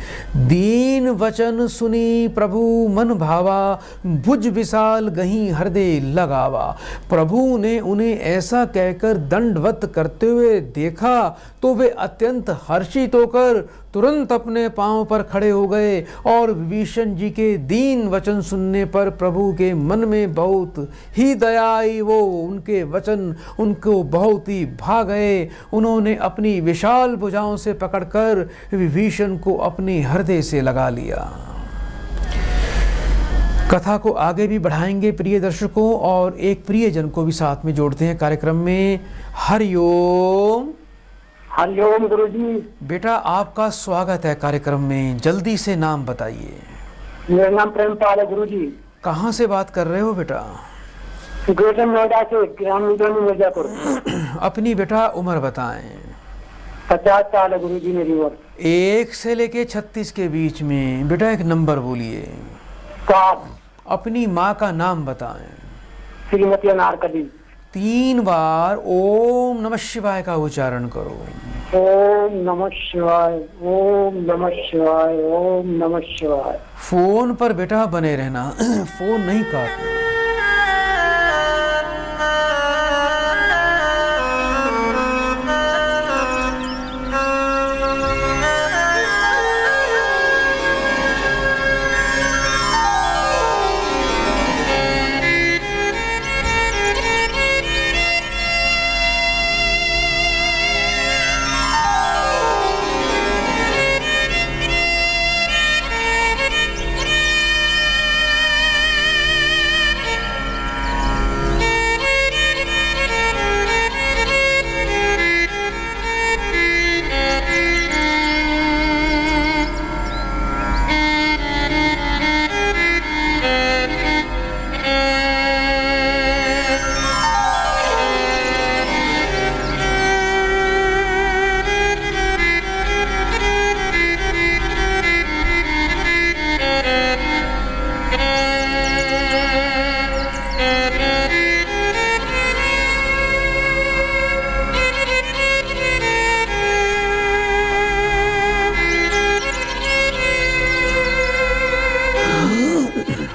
S2: दीन वचन सुनी प्रभु मन भावा, भुज विशाल गहीं हृदय लगावा। प्रभु ने उन्हें ऐसा कहकर दंडवत करते हुए देखा तो वे अत्यंत हर्षित होकर तुरंत अपने पांव पर खड़े हो गए और विभीषण जी के दीन वचन सुनने पर प्रभु के मन में बहुत ही दया आई। वो उनके वचन उनको बहुत ही भा गए। उन्होंने अपनी विशाल भुजाओं से पकड़कर विभीषण को अपने हृदय से लगा लिया। कथा को आगे भी बढ़ाएंगे प्रिय दर्शकों, और एक प्रियजन को भी साथ में जोड़ते हैं कार्यक्रम में। हरिओम।
S4: हरिओम गुरुजी।
S2: बेटा आपका स्वागत है कार्यक्रम में, जल्दी से नाम बताइए।
S4: मेरा नाम प्रेमपाल है गुरुजी।
S2: कहाँ से बात कर रहे हो बेटा?
S4: ग्रेटर नोएडा से, ग्राम मिर्जापुर।
S2: अपनी बेटा उम्र बताएं।
S4: 50 साल है गुरुजी मेरी उम्र।
S2: 1 से लेके 36 के बीच में। बेटा एक नंबर बोलिए।
S4: 7।
S2: अपनी माँ का नाम बताएं।
S4: श्रीमती अनारकली।
S2: 3 बार ओम नमः शिवाय का उच्चारण करो।
S4: ओम नमः शिवाय, ओम नमः शिवाय, ओम नमः शिवाय।
S2: फोन पर बेटा बने रहना, फोन नहीं काटना।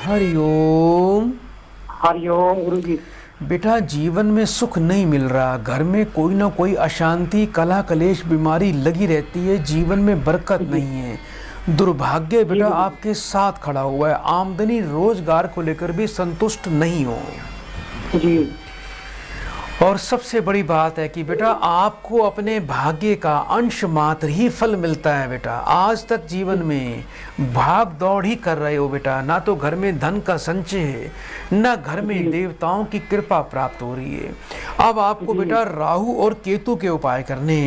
S2: हरिओम।
S4: हरिओम गुरुजी।
S2: बेटा जीवन में सुख नहीं मिल रहा, घर में कोई ना कोई अशांति, कलह कलेश, बीमारी लगी रहती है, जीवन में बरकत नहीं है। दुर्भाग्य बेटा आपके साथ खड़ा हुआ है। आमदनी रोजगार को लेकर भी संतुष्ट नहीं हो
S4: जी।
S2: और सबसे बड़ी बात है कि बेटा आपको अपने भाग्य का अंश मात्र ही फल मिलता है। बेटा आज तक जीवन में भाग दौड़ ही कर रहे हो बेटा, ना तो घर में धन का संचय है, ना घर में देवताओं की कृपा प्राप्त हो रही है। अब आपको बेटा राहु और केतु के उपाय करने।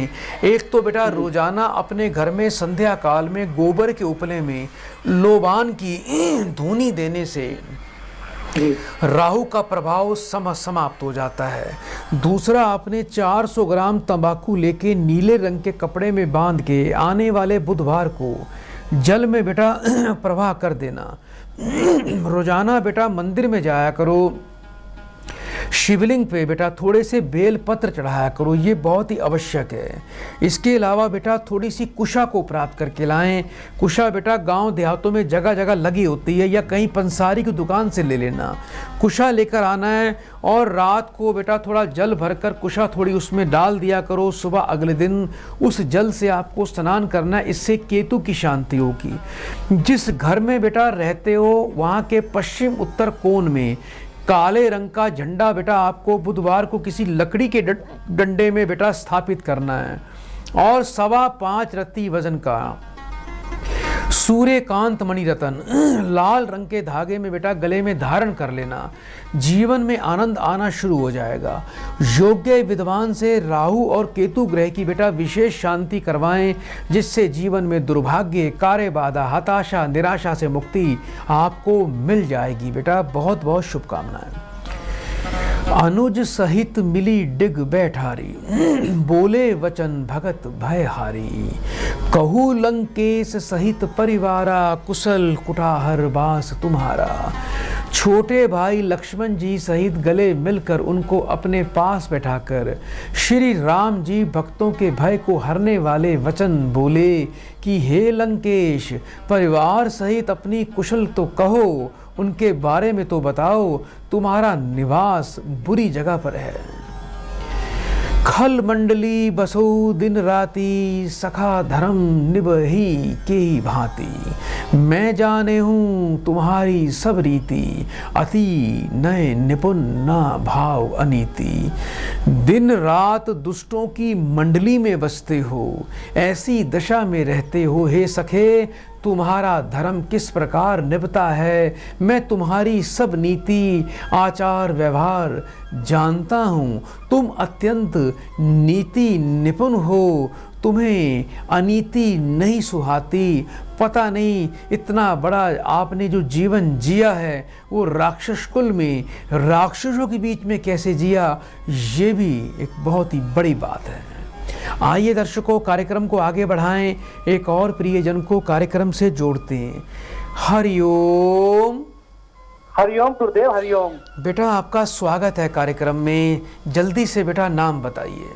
S2: एक तो बेटा रोजाना अपने घर में संध्या काल में गोबर के उपले में लोबान की धूनी देने से राहु का प्रभाव समाप्त हो जाता है। दूसरा, आपने 400 ग्राम तंबाकू लेके नीले रंग के कपड़े में बांध के आने वाले बुधवार को जल में बेटा प्रवाह कर देना। रोजाना बेटा मंदिर में जाया करो, शिवलिंग पे बेटा थोड़े से बेल पत्र चढ़ाया करो, ये बहुत ही आवश्यक है। इसके अलावा बेटा थोड़ी सी कुशा को प्राप्त करके लाएं। कुशा बेटा गांव देहातों में जगह जगह लगी होती है, या कहीं पंसारी की दुकान से ले लेना। कुशा लेकर आना है और रात को बेटा थोड़ा जल भरकर कुशा थोड़ी उसमें डाल दिया करो। सुबह अगले दिन उस जल से आपको स्नान करना है, इससे केतु की शांति होगी। जिस घर में बेटा रहते हो वहाँ के पश्चिम उत्तर कोण में काले रंग का झंडा बेटा आपको बुधवार को किसी लकड़ी के डंडे में बेटा स्थापित करना है, और 5.25 रत्ती वजन का सूर्यकांत मणि रतन लाल रंग के धागे में बेटा गले में धारण कर लेना। जीवन में आनंद आना शुरू हो जाएगा। योग्य विद्वान से राहु और केतु ग्रह की बेटा विशेष शांति करवाएं, जिससे जीवन में दुर्भाग्य, कार्य बाधा, हताशा, निराशा से मुक्ति आपको मिल जाएगी। बेटा बहुत बहुत शुभकामनाएं। अनुज सहित मिली डिग बैठारी, बोले वचन भगत भयहारी। कहू लंकेश सहित परिवारा, कुशल कुठाहर बास तुम्हारा। छोटे भाई लक्ष्मण जी सहित गले मिलकर उनको अपने पास बैठाकर श्री राम जी भक्तों के भय को हरने वाले वचन बोले कि हे लंकेश, परिवार सहित अपनी कुशल तो कहो, उनके बारे में तो बताओ, तुम्हारा निवास बुरी जगह पर है। खल मंडली बसो दिन राती, सखा धर्म निभही के ही भांति। मैं जाने हूँ तुम्हारी सब रीति, अति नए निपुण ना भाव अनीति। दिन रात दुष्टों की मंडली में बसते हो, ऐसी दशा में रहते हो हे सखे, तुम्हारा धर्म किस प्रकार निभता है मैं तुम्हारी सब नीति आचार व्यवहार जानता हूँ। तुम अत्यंत नीति निपुण हो, तुम्हें अनीति नहीं सुहाती। पता नहीं इतना बड़ा आपने जो जीवन जिया है वो राक्षस कुल में राक्षसों के बीच में कैसे जिया, ये भी एक बहुत ही बड़ी बात है। आइए दर्शकों, कार्यक्रम को आगे बढ़ाएं, एक और प्रियजन को कार्यक्रम से जोड़ते हैं। हरिओम।
S3: हरिओम गुरुदेव, हरिओम।
S2: बेटा आपका स्वागत है कार्यक्रम में। जल्दी से बेटा नाम बताइए।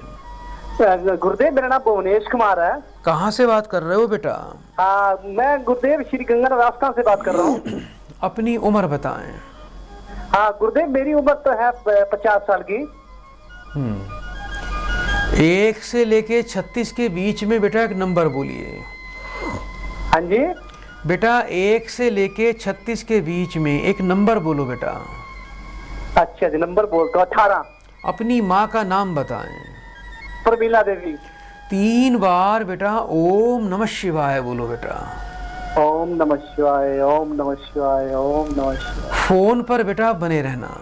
S3: गुरुदेव मेरा नाम भुवनेश कुमार है।
S2: कहाँ से बात कर रहे हो बेटा?
S3: हाँ, मैं गुरुदेव श्री गंगा राजस्थान से बात कर रहा हूँ।
S2: अपनी उम्र बताएं।
S3: हाँ गुरुदेव, मेरी उम्र तो है 50 साल की।
S2: 1 से लेके 36 के बीच में बेटा एक नंबर बोलिए।
S3: हाँ जी
S2: बेटा, 1 से लेके 36 के बीच में एक नंबर बोलो बेटा।
S3: अच्छा जी, नंबर बोलता हूँ 18।
S2: अपनी माँ का नाम बताएं।
S3: प्रमीला देवी।
S2: 3 बार बेटा ओम नमः शिवाय बोलो बेटा।
S3: ओम नमः शिवाय, ओम नमः शिवाय, ओम नमः शिवाय।
S2: फोन पर बेटा बने रहना।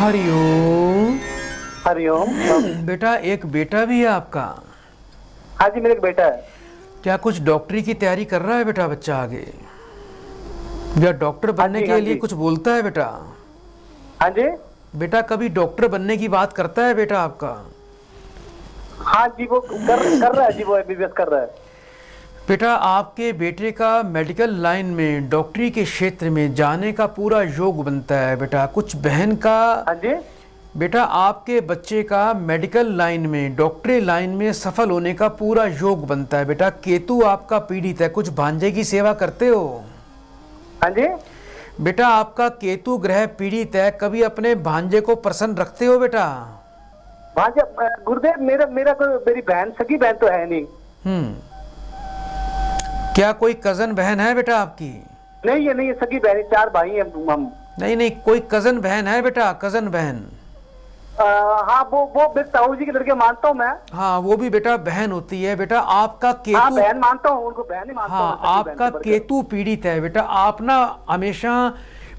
S2: हरिओम।
S3: हरिओम।
S2: बेटा एक बेटा भी है आपका?
S3: हाँ जी, मेरा एक बेटा है।
S2: क्या कुछ डॉक्टरी की तैयारी कर रहा है बेटा बच्चा आगे, या डॉक्टर बनने के लिए कुछ बोलता है बेटा?
S3: हाँ जी
S2: बेटा, कभी डॉक्टर बनने की बात करता है बेटा आपका?
S3: हाँ जी, वो कर रहा है जी, वो एमबीबीएस कर रहा है।
S2: बेटा आपके बेटे का मेडिकल लाइन में डॉक्टरी के क्षेत्र में जाने का पूरा योग बनता है बेटा। कुछ बहन का।
S3: हाँ जी
S2: बेटा आपके बच्चे का मेडिकल लाइन में डॉक्टरी लाइन में सफल होने का पूरा योग बनता है बेटा। केतु आपका पीड़ित है। कुछ भांजे की सेवा करते हो?
S3: हाँ जी
S2: बेटा आपका केतु ग्रह पीड़ित है। कभी अपने भांजे को प्रसन्न रखते हो बेटा?
S3: भांजा गुरुदेव, मेरा कोई मेरी बहन, सगी बहन तो है नहीं।
S2: क्या कोई कजन बहन है बेटा आपकी?
S3: नहीं, ये नहीं है सगी बहन, 4 भाई हैं हम।
S2: नहीं, कोई कजन बहन है बेटा? कजन बहन?
S3: हाँ, वो ताऊ जी के लड़के मानता हूँ मैं।
S2: हाँ, वो भी बेटा बहन होती है बेटा। आपका केतु।
S3: हाँ, बहन मानता हूँ, उनको बहन ही मानता हूँ।
S2: हाँ, आपका केतु पीड़ित है बेटा। आप ना हमेशा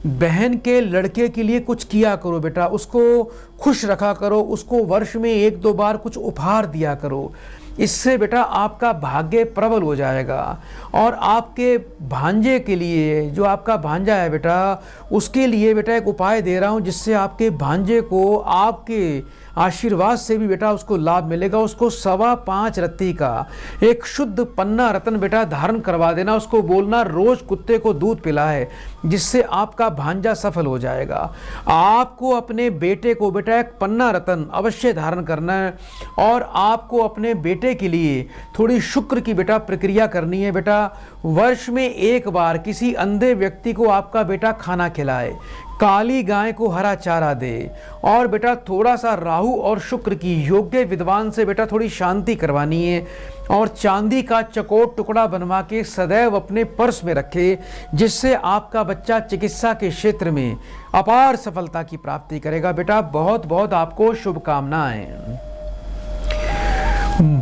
S2: बहन के लड़के के लिए कुछ किया करो बेटा। उसको खुश रखा करो, उसको वर्ष में 1-2 बार कुछ उपहार दिया करो। इससे बेटा आपका भाग्य प्रबल हो जाएगा। और आपके भांजे के लिए, जो आपका भांजा है बेटा, उसके लिए बेटा एक उपाय दे रहा हूँ, जिससे आपके भांजे को आपके आशीर्वाद से भी बेटा उसको लाभ मिलेगा। उसको 5.25 रत्ती का एक शुद्ध पन्ना रत्न बेटा धारण करवा देना। उसको बोलना रोज कुत्ते को दूध पिलाए, जिससे आपका भांजा सफल हो जाएगा। आपको अपने बेटे को बेटा एक पन्ना रत्न अवश्य धारण करना है। और आपको अपने बेटे के लिए थोड़ी शुक्र की बेटा प्रक्रिया करनी है बेटा। वर्ष में 1 बार किसी अंधे व्यक्ति को आपका बेटा खाना खिलाए। काली गाय को हरा चारा दे। और बेटा थोड़ा सा राहु और शुक्र की योग्य विद्वान से बेटा थोड़ी शांति करवानी है। और चांदी का चकोर टुकड़ा बनवा के सदैव अपने पर्स में रखे, जिससे आपका बच्चा चिकित्सा के क्षेत्र में अपार सफलता की प्राप्ति करेगा। बेटा बहुत बहुत आपको शुभकामनाएं।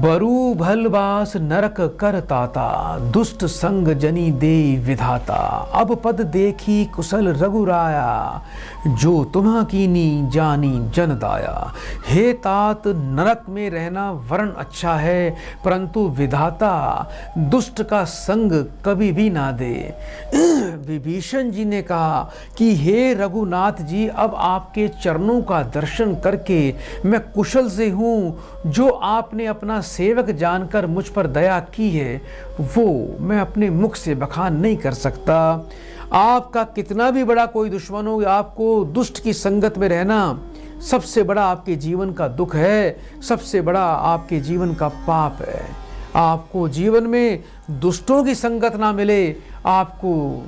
S2: बरु भलवास नरक कर ताता, दुष्ट संग जनी दे विधाता। अब पद देखी कुशल रघुराया, जो तुम्हा कीनी जानी जन दाया। हे तात, नरक में रहना वर्ण अच्छा है, परंतु विधाता दुष्ट का संग कभी भी ना दे। विभीषण जी ने कहा कि हे रघुनाथ जी, अब आपके चरणों का दर्शन करके मैं कुशल से हूँ। जो आपने अपना सेवक जानकर मुझ पर दया की है, वो मैं अपने मुख से बखान नहीं कर सकता। आपका कितना भी बड़ा कोई दुश्मन हो, आपको दुष्ट की संगत में रहना सबसे बड़ा आपके जीवन का दुख है, सबसे बड़ा आपके जीवन का पाप है। आपको जीवन में दुष्टों की संगत ना मिले, आपको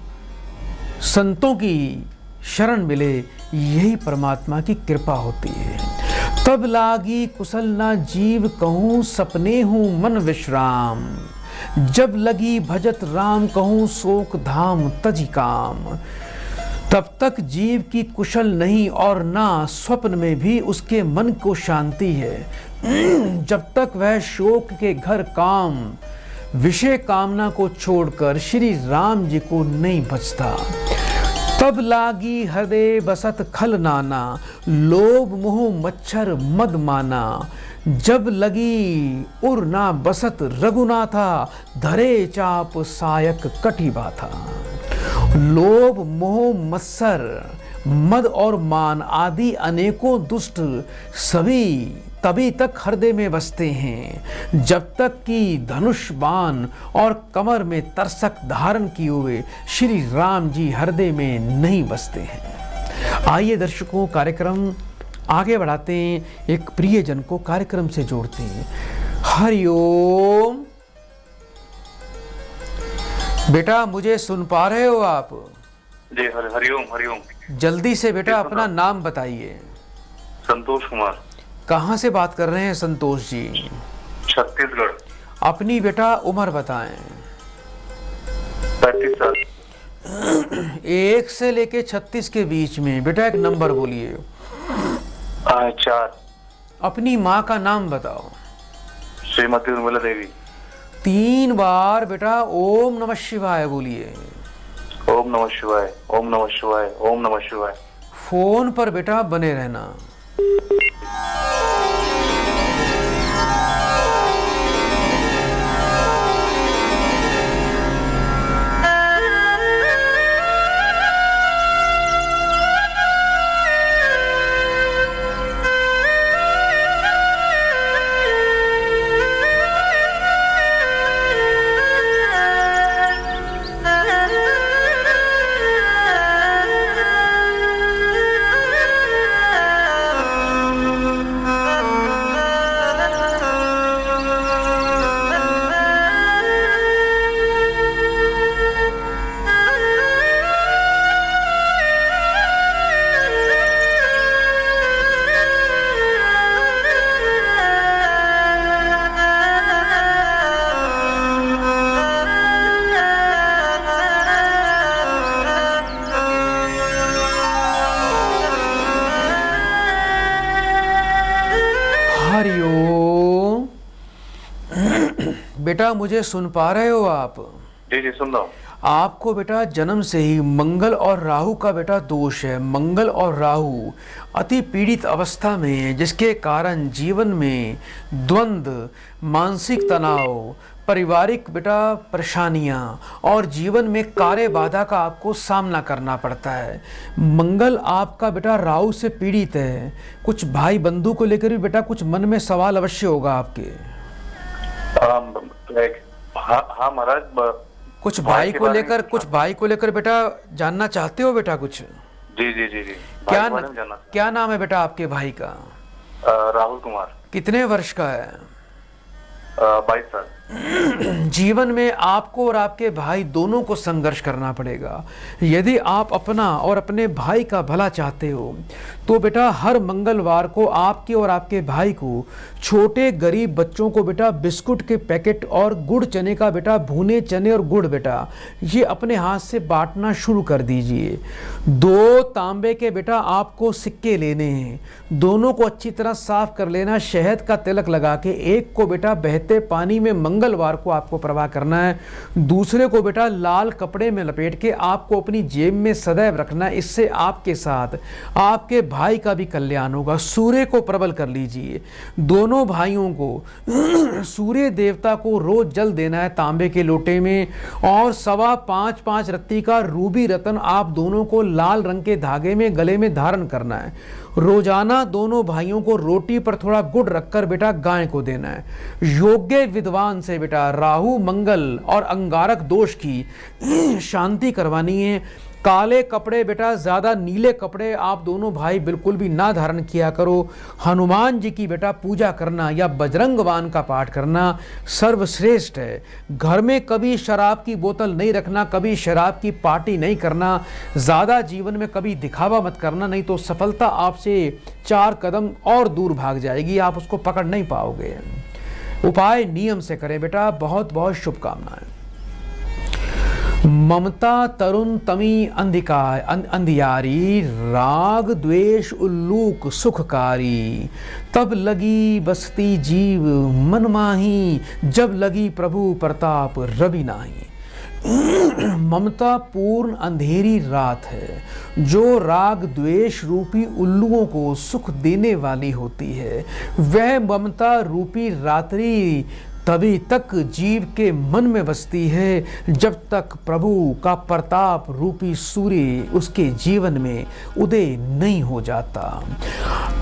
S2: संतों की शरण मिले, यही परमात्मा की कृपा होती है। तब लागी कुशल ना जीव कहूँ, सपने हूँ मन विश्राम। जब लगी भजत राम कहूँ, शोक धाम तजी काम। तब तक जीव की कुशल नहीं और ना स्वप्न में भी उसके मन को शांति है। जब तक वह शोक के घर काम, विषय कामना को छोड़कर श्री राम जी को नहीं भजता। तब लागी हृदय बसत खल नाना, लोभ मोह मच्छर मद माना। जब लगी उर ना बसत रघुनाथा, धरे चाप सायक कटी बाथा। लोभ मोह मत्सर मद और मान आदि अनेकों दुष्ट सभी तभी तक हृदय में बसते हैं, जब तक कि धनुष बाण और कमर में तरसक धारण किए हुए श्री राम जी हृदय में नहीं बसते हैं। आइए दर्शकों, कार्यक्रम आगे बढ़ाते हैं, एक प्रियजन को कार्यक्रम से जोड़ते हैं। हरिओम। बेटा मुझे सुन पा रहे हो आप?
S6: जी हरिओम हरिओम।
S2: जल्दी से बेटा अपना नाम बताइए।
S6: संतोष कुमार।
S2: कहाँ से बात कर रहे हैं संतोष जी?
S6: छत्तीसगढ़।
S2: अपनी बेटा उम्र बताएं।
S6: 35 साल।
S2: 1 से लेके 36 के बीच में। बेटा एक नंबर बोलिए।
S6: 4।
S2: अपनी माँ का नाम बताओ।
S6: श्रीमती उर्मिला देवी।
S2: 3 बार बेटा ओम नमः शिवाय बोलिए।
S6: ओम नमः शिवाय, ओम नमः शिवाय, ओम नमः शिवाय।
S2: फोन पर बेटा बने रहना। हरिओम। बेटा मुझे सुन पा रहे हो आप?
S6: जी जी सुन रहा हूँ।
S2: आपको बेटा जन्म से ही मंगल और राहु का बेटा दोष है। मंगल और राहु अति पीड़ित अवस्था में है, जिसके कारण जीवन में द्वंद्व, मानसिक तनाव, पारिवारिक बेटा परेशानियां और जीवन में कार्य बाधा का आपको सामना करना पड़ता है। मंगल आपका बेटा राहु से पीड़ित है। कुछ भाई बंधु को लेकर भी बेटा कुछ मन में सवाल अवश्य होगा आपके।
S6: हाँ महाराज।
S2: कुछ भाई को लेकर बेटा जानना चाहते हो बेटा कुछ?
S6: जी जी जी जी।
S2: क्या नाम है बेटा आपके भाई का?
S6: राहुल कुमार।
S2: कितने वर्ष का है?
S6: 22 साल।
S2: जीवन में आपको और आपके भाई दोनों को संघर्ष करना पड़ेगा। यदि आप अपना और अपने भाई का भला चाहते हो तो बेटा हर मंगलवार को आपके और आपके भाई को छोटे गरीब बच्चों को बेटा बिस्कुट के पैकेट और गुड़ चने का बेटा भुने चने और गुड़ बेटा ये अपने हाथ से बांटना शुरू कर दीजिए। 2 तांबे के बेटा आपको सिक्के लेने हैं, दोनों को अच्छी तरह साफ कर लेना, शहद का तिलक लगा के एक को बेटा बहते पानी में मंगलवार को आपको प्रवाह करना है, दूसरे को बेटा लाल कपड़े में लपेट के आपको अपनी जेब में सदैव रखना है। इससे आपके साथ आपके भाई का भी कल्याण होगा। सूर्य को प्रबल कर लीजिए। दोनों भाइयों को सूर्य देवता को रोज जल देना है तांबे के लोटे में, और 5.25 रत्ती का रूबी रतन आप दोनों को लाल रंग के धागे में गले में धारण करना है। रोजाना दोनों भाइयों को रोटी पर थोड़ा गुड़ रखकर बेटा गाय को देना है। योग्य विद्वान से बेटा राहु मंगल और अंगारक दोष की शांति करवानी है। काले कपड़े बेटा ज़्यादा नीले कपड़े आप दोनों भाई बिल्कुल भी ना धारण किया करो। हनुमान जी की बेटा पूजा करना या बजरंगबाण का पाठ करना सर्वश्रेष्ठ है। घर में कभी शराब की बोतल नहीं रखना, कभी शराब की पार्टी नहीं करना, ज़्यादा जीवन में कभी दिखावा मत करना, नहीं तो सफलता आपसे 4 कदम और दूर भाग जाएगी, आप उसको पकड़ नहीं पाओगे। उपाय नियम से करें बेटा। बहुत बहुत शुभकामनाएं। ममता तरुण तमी अंधियारी, राग द्वेष उल्लूक सुखकारी, तब लगी बसती जीव मन माही, जब लगी प्रभु प्रताप रवि नाही। ममता पूर्ण अंधेरी रात है जो राग द्वेष रूपी उल्लुओं को सुख देने वाली होती है। वह ममता रूपी रात्रि तभी तक जीव के मन में बसती है जब तक प्रभु का प्रताप रूपी सूर्य उसके जीवन में उदय नहीं हो जाता।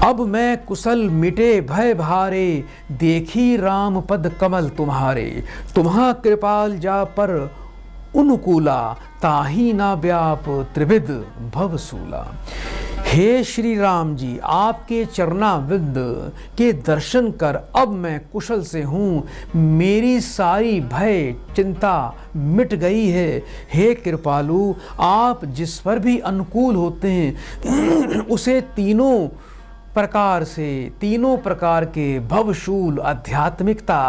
S2: अब मैं कुशल मिटे भय भारे, देखी राम पद कमल तुम्हारे, तुम्हा कृपाल जा पर अनुकूला, ताही ना व्याप त्रिविध भवसूला। हे श्री राम जी, आपके चरणाविंद के दर्शन कर अब मैं कुशल से हूँ, मेरी सारी भय चिंता मिट गई है। हे कृपालु, आप जिस पर भी अनुकूल होते हैं उसे तीनों प्रकार के भवशूल आध्यात्मिकता,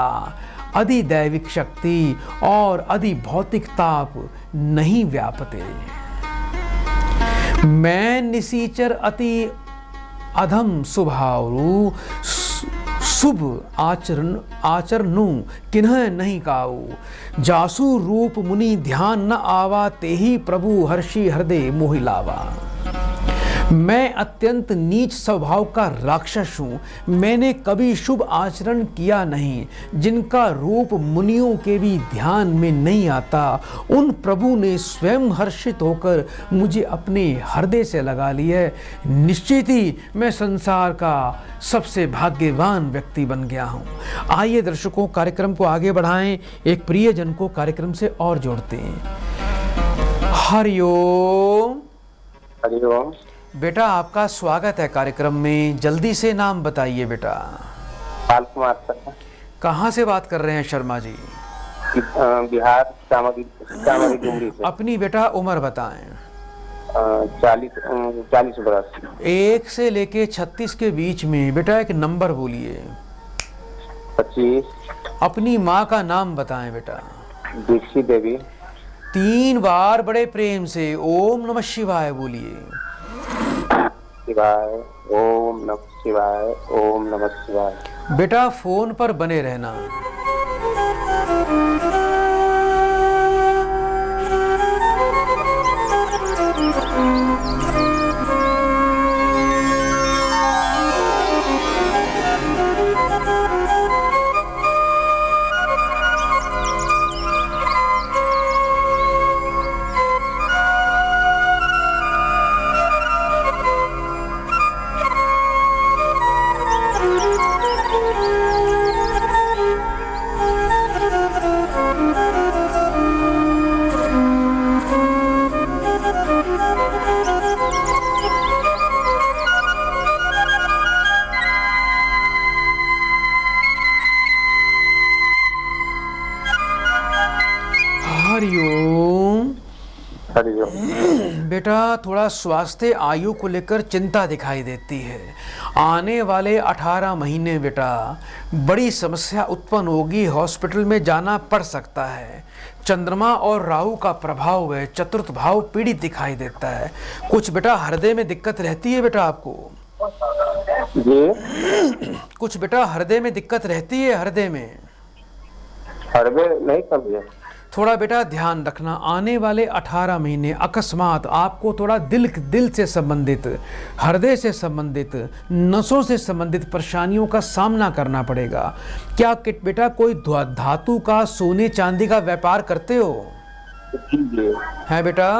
S2: अधिदैविक शक्ति और अधिभौतिक ताप नहीं व्यापते। मैं निसीचर अति अधम स्वभावरु, शुभ आचरणु किन्ह नहीं काऊ, जासु रूप मुनि ध्यान न आवा, तेहि प्रभु हर्षि हृदय मोहि लावा। मैं अत्यंत नीच स्वभाव का राक्षस हूँ, मैंने कभी शुभ आचरण किया नहीं, जिनका रूप मुनियों के भी ध्यान में नहीं आता। उन प्रभु ने स्वयं हर्षित होकर मुझे अपने हृदय से लगा लिया है। निश्चित ही मैं संसार का सबसे भाग्यवान व्यक्ति बन गया हूँ। आइए दर्शकों, कार्यक्रम को आगे बढ़ाएं, एक प्रियजन को कार्यक्रम से और जोड़ते हैं। हरिओम।
S3: हरिओम।
S2: बेटा आपका स्वागत है कार्यक्रम में। जल्दी से नाम बताइए बेटा।
S3: पाल कुमार सर। कहाँ
S2: से बात कर रहे हैं शर्मा जी?
S3: बिहार सीतामढ़ी डुमरी से।
S2: अपनी बेटा उम्र बताएं।
S3: 40 बरस।
S2: 1 से लेके 36 के बीच में बेटा एक नंबर बोलिए।
S3: 25।
S2: अपनी माँ का नाम बताएं बेटा।
S3: दीक्षित देवी।
S2: 3 बार बड़े प्रेम से ओम नमः शिवाय बोलिए।
S3: शिवाय, ओम नमः शिवाय, ओम नमः शिवाय।
S2: बेटा फोन पर बने रहना।
S3: दीजिए।
S2: बेटा थोड़ा स्वास्थ्य आयु को लेकर चिंता दिखाई देती है। आने वाले 18 महीने बेटा बड़ी समस्या उत्पन्न होगी, हॉस्पिटल में जाना पड़ सकता है। चंद्रमा और राहु का प्रभाव है, चतुर्थ भाव पीड़ित दिखाई देता है। कुछ बेटा हृदय में दिक्कत रहती है बेटा आपको?
S3: जी
S2: कुछ बेटा हृदय में दिक्कत रहती है? हृदय में
S3: हृदय नहीं समझे।
S2: थोड़ा बेटा ध्यान रखना, आने वाले 18 महीने अकस्मात आपको थोड़ा दिल से संबंधित, हृदय से संबंधित, नसों से संबंधित परेशानियों का सामना करना पड़ेगा। क्या बेटा कोई धातु का, सोने चांदी का व्यापार करते हो?
S3: जी
S2: है बेटा?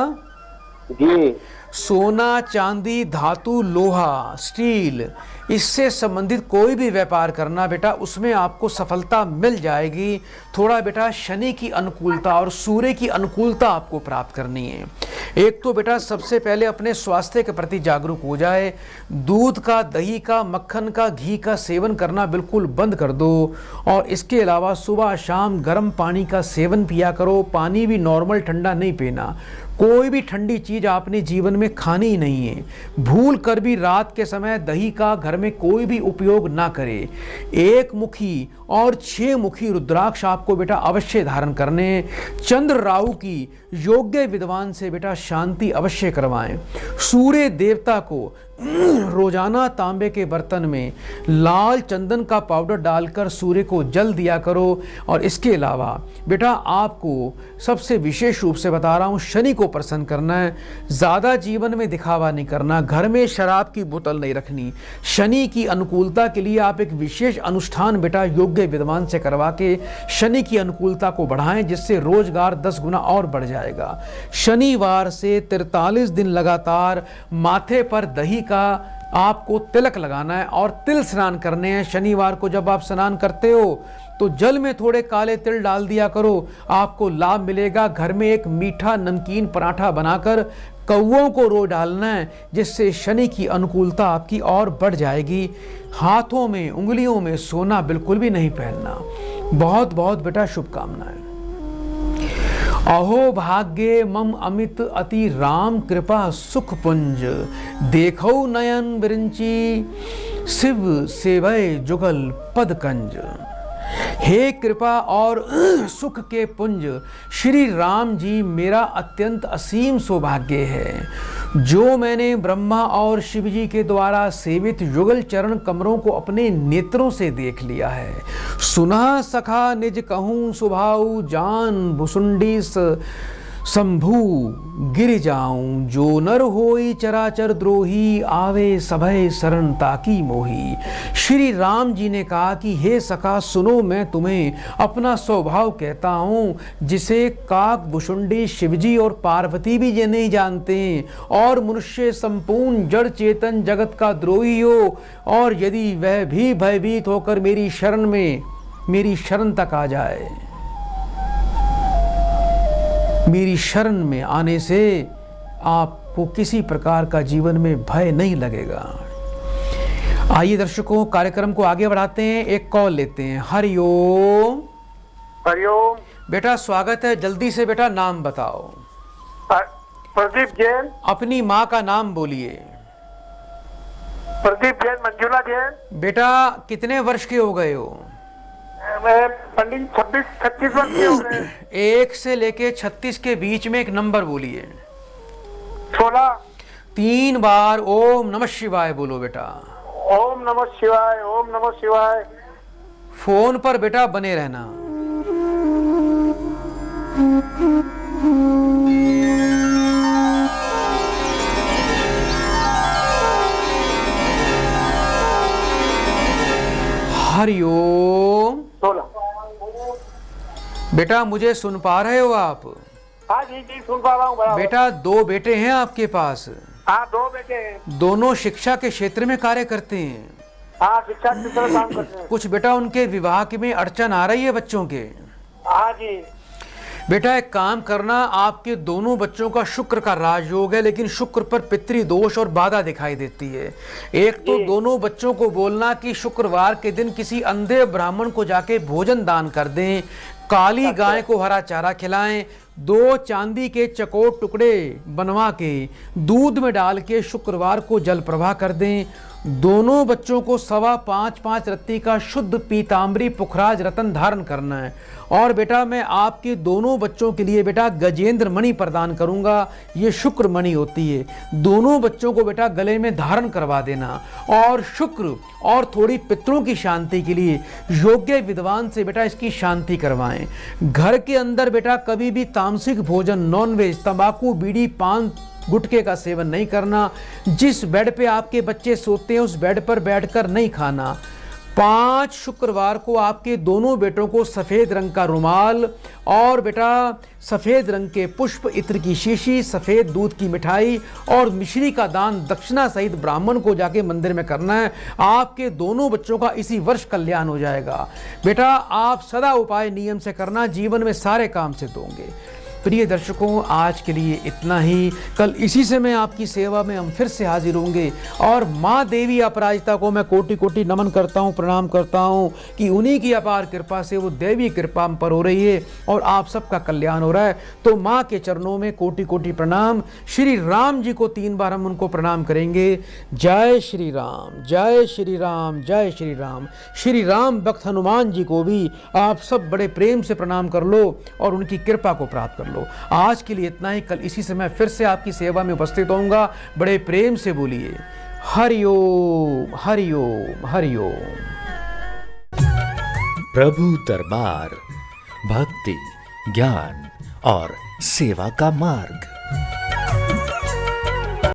S3: जी
S2: सोना, चांदी, धातु, लोहा, स्टील, इससे संबंधित कोई भी व्यापार करना बेटा, उसमें आपको सफलता मिल जाएगी। थोड़ा बेटा शनि की अनुकूलता और सूर्य की अनुकूलता आपको प्राप्त करनी है। एक तो बेटा सबसे पहले अपने स्वास्थ्य के प्रति जागरूक हो जाए। दूध का, दही का, मक्खन का, घी का सेवन करना बिल्कुल बंद कर दो। और इसके अलावा सुबह शाम गर्म पानी का सेवन पिया करो। पानी भी नॉर्मल ठंडा नहीं पीना। कोई भी ठंडी चीज़ आपने जीवन में खानी ही नहीं है। भूल कर भी रात के समय दही का घर में कोई भी उपयोग ना करे। 1 मुखी और 6 मुखी रुद्राक्ष आपको बेटा अवश्य धारण करने। चंद्र राहु की योग्य विद्वान से बेटा शांति अवश्य करवाएं। सूर्य देवता को रोजाना तांबे के बर्तन में लाल चंदन का पाउडर डालकर सूर्य को जल दिया करो। और इसके अलावा बेटा आपको सबसे विशेष रूप से बता रहा हूँ, शनि को प्रसन्न करना है। ज़्यादा जीवन में दिखावा नहीं करना, घर में शराब की बोतल नहीं रखनी। शनि की अनुकूलता के लिए आप एक विशेष अनुष्ठान बेटा योग्य विद्वान से करवा के शनि की अनुकूलता को बढ़ाएं, जिससे रोजगार 10 गुना और बढ़ जाएगा। शनिवार से 43 दिन लगातार माथे पर दही का आपको तिलक लगाना है और तिल स्नान करने हैं। शनिवार को जब आप स्नान करते हो तो जल में थोड़े काले तिल डाल दिया करो, आपको लाभ मिलेगा। घर में एक मीठा नमकीन पराठा बनाकर कौओं को रोज डालना है, जिससे शनि की अनुकूलता आपकी और बढ़ जाएगी। हाथों में, उंगलियों में सोना बिल्कुल भी नहीं पहनना। बहुत बहुत बेटा शुभकामनाएं। अहो भाग्ये मम अमित अति राम कृपा सुख पुंज, देखो नयन बिरंची शिव सेवय जुगल पद कंज। हे कृपा और सुख के पुंज श्री राम जी, मेरा अत्यंत असीम सौभाग्य है जो मैंने ब्रह्मा और शिव जी के द्वारा सेवित युगल चरण कमरों को अपने नेत्रों से देख लिया है। सुना सखा निज कहूँ सुभाऊ, जान भुसुंडी शंभु गिर जाऊं। जो नर होई चराचर द्रोही, आवे सभय शरण ताकी मोही। श्री राम जी ने कहा कि हे सखा सुनो, मैं तुम्हें अपना स्वभाव कहता हूँ, जिसे काक भुसुंडी शिवजी और पार्वती भी ये नहीं जानते। और मनुष्य संपूर्ण जड़ चेतन जगत का द्रोही हो, और यदि वह भी भयभीत होकर मेरी शरण तक आ जाए, मेरी शरण में आने से आपको किसी प्रकार का जीवन में भय नहीं लगेगा। आइए दर्शकों, कार्यक्रम को आगे बढ़ाते हैं। एक कॉल लेते हैं। हरिओम।
S3: हरिओम।
S2: बेटा स्वागत है, जल्दी से बेटा नाम बताओ।
S3: प्रदीप जैन।
S2: अपनी माँ का नाम बोलिए।
S3: प्रदीप जैन, मंजुला जैन।
S2: बेटा कितने वर्ष के हो गए हो?
S3: मैं पंडित 26-36 वर्ष के हो गए।
S2: 1 से लेके 36 के बीच में एक नंबर बोलिए।
S3: 16।
S2: 3 बार ओम नमः शिवाय बोलो बेटा।
S3: ओम नमः शिवाय, ओम नमः शिवाय।
S2: फोन पर बेटा बने रहना। हरिओम।
S3: 16।
S2: बेटा मुझे सुन पा रहे हो आप?
S3: हाँ जी जी सुन पा रहा हूँ बराबर।
S2: बेटा 2 बेटे हैं आपके पास?
S3: हाँ 2 बेटे हैं।
S2: दोनों शिक्षा के क्षेत्र में कार्य करते हैं?
S3: हाँ शिक्षा के क्षेत्र में काम करते हैं।
S2: कुछ बेटा उनके विवाह में अड़चन आ रही है बच्चों के?
S3: हाँ जी।
S2: बेटा एक काम करना, आपके दोनों बच्चों का शुक्र का राजयोग है, लेकिन शुक्र पर पितृदोष और बाधा दिखाई देती है। एक तो दोनों बच्चों को बोलना कि शुक्रवार के दिन किसी अंधे ब्राह्मण को जाके भोजन दान कर दें, काली गाय को हरा चारा खिलाएं, 2 चांदी के चकोर टुकड़े बनवा के दूध में डाल के शुक्रवार को जल प्रवाह कर दें। दोनों बच्चों को 5.25 रत्ती का शुद्ध पीताम्बरी पुखराज रतन धारण करना है। और बेटा मैं आपके दोनों बच्चों के लिए बेटा गजेंद्र मणि प्रदान करूंगा, ये शुक्र मणि होती है। दोनों बच्चों को बेटा गले में धारण करवा देना। और शुक्र और थोड़ी पितरों की शांति के लिए योग्य विद्वान से बेटा इसकी शांति करवाएं। घर के अंदर बेटा कभी भी तामसिक भोजन, नॉनवेज, तंबाकू, बीड़ी, पान, गुटखे का सेवन नहीं करना। जिस बेड पे आपके बच्चे सोते हैं उस बेड पर बैठकर नहीं खाना। 5 शुक्रवार को आपके दोनों बेटों को सफ़ेद रंग का रुमाल और बेटा सफ़ेद रंग के पुष्प, इत्र की शीशी, सफ़ेद दूध की मिठाई और मिश्री का दान दक्षिणा सहित ब्राह्मण को जाके मंदिर में करना है। आपके दोनों बच्चों का इसी वर्ष कल्याण हो जाएगा। बेटा आप सदा उपाय नियम से करना, जीवन में सारे काम सिद्ध होंगे। प्रिय दर्शकों, आज के लिए इतना ही। कल इसी से मैं आपकी सेवा में हम फिर से हाजिर होंगे। और माँ देवी अपराजिता को मैं कोटि कोटि नमन करता हूँ, प्रणाम करता हूँ कि उन्हीं की अपार कृपा से वो देवी कृपा हम पर हो रही है और आप सबका कल्याण हो रहा है। तो माँ के चरणों में कोटि कोटि प्रणाम। श्री राम जी को 3 बार हम उनको प्रणाम करेंगे। जय श्री राम, जय श्री राम, जय श्री राम। श्री राम भक्त हनुमान जी को भी आप सब बड़े प्रेम से प्रणाम कर लो और उनकी कृपा को प्राप्त कर लो। आज के लिए इतना ही। कल इसी समय फिर से आपकी सेवा में उपस्थित होऊंगा। बड़े प्रेम से बोलिए हरिओम, हरिओम, हरिओम।
S1: प्रभु दरबार, भक्ति, ज्ञान और सेवा का मार्ग।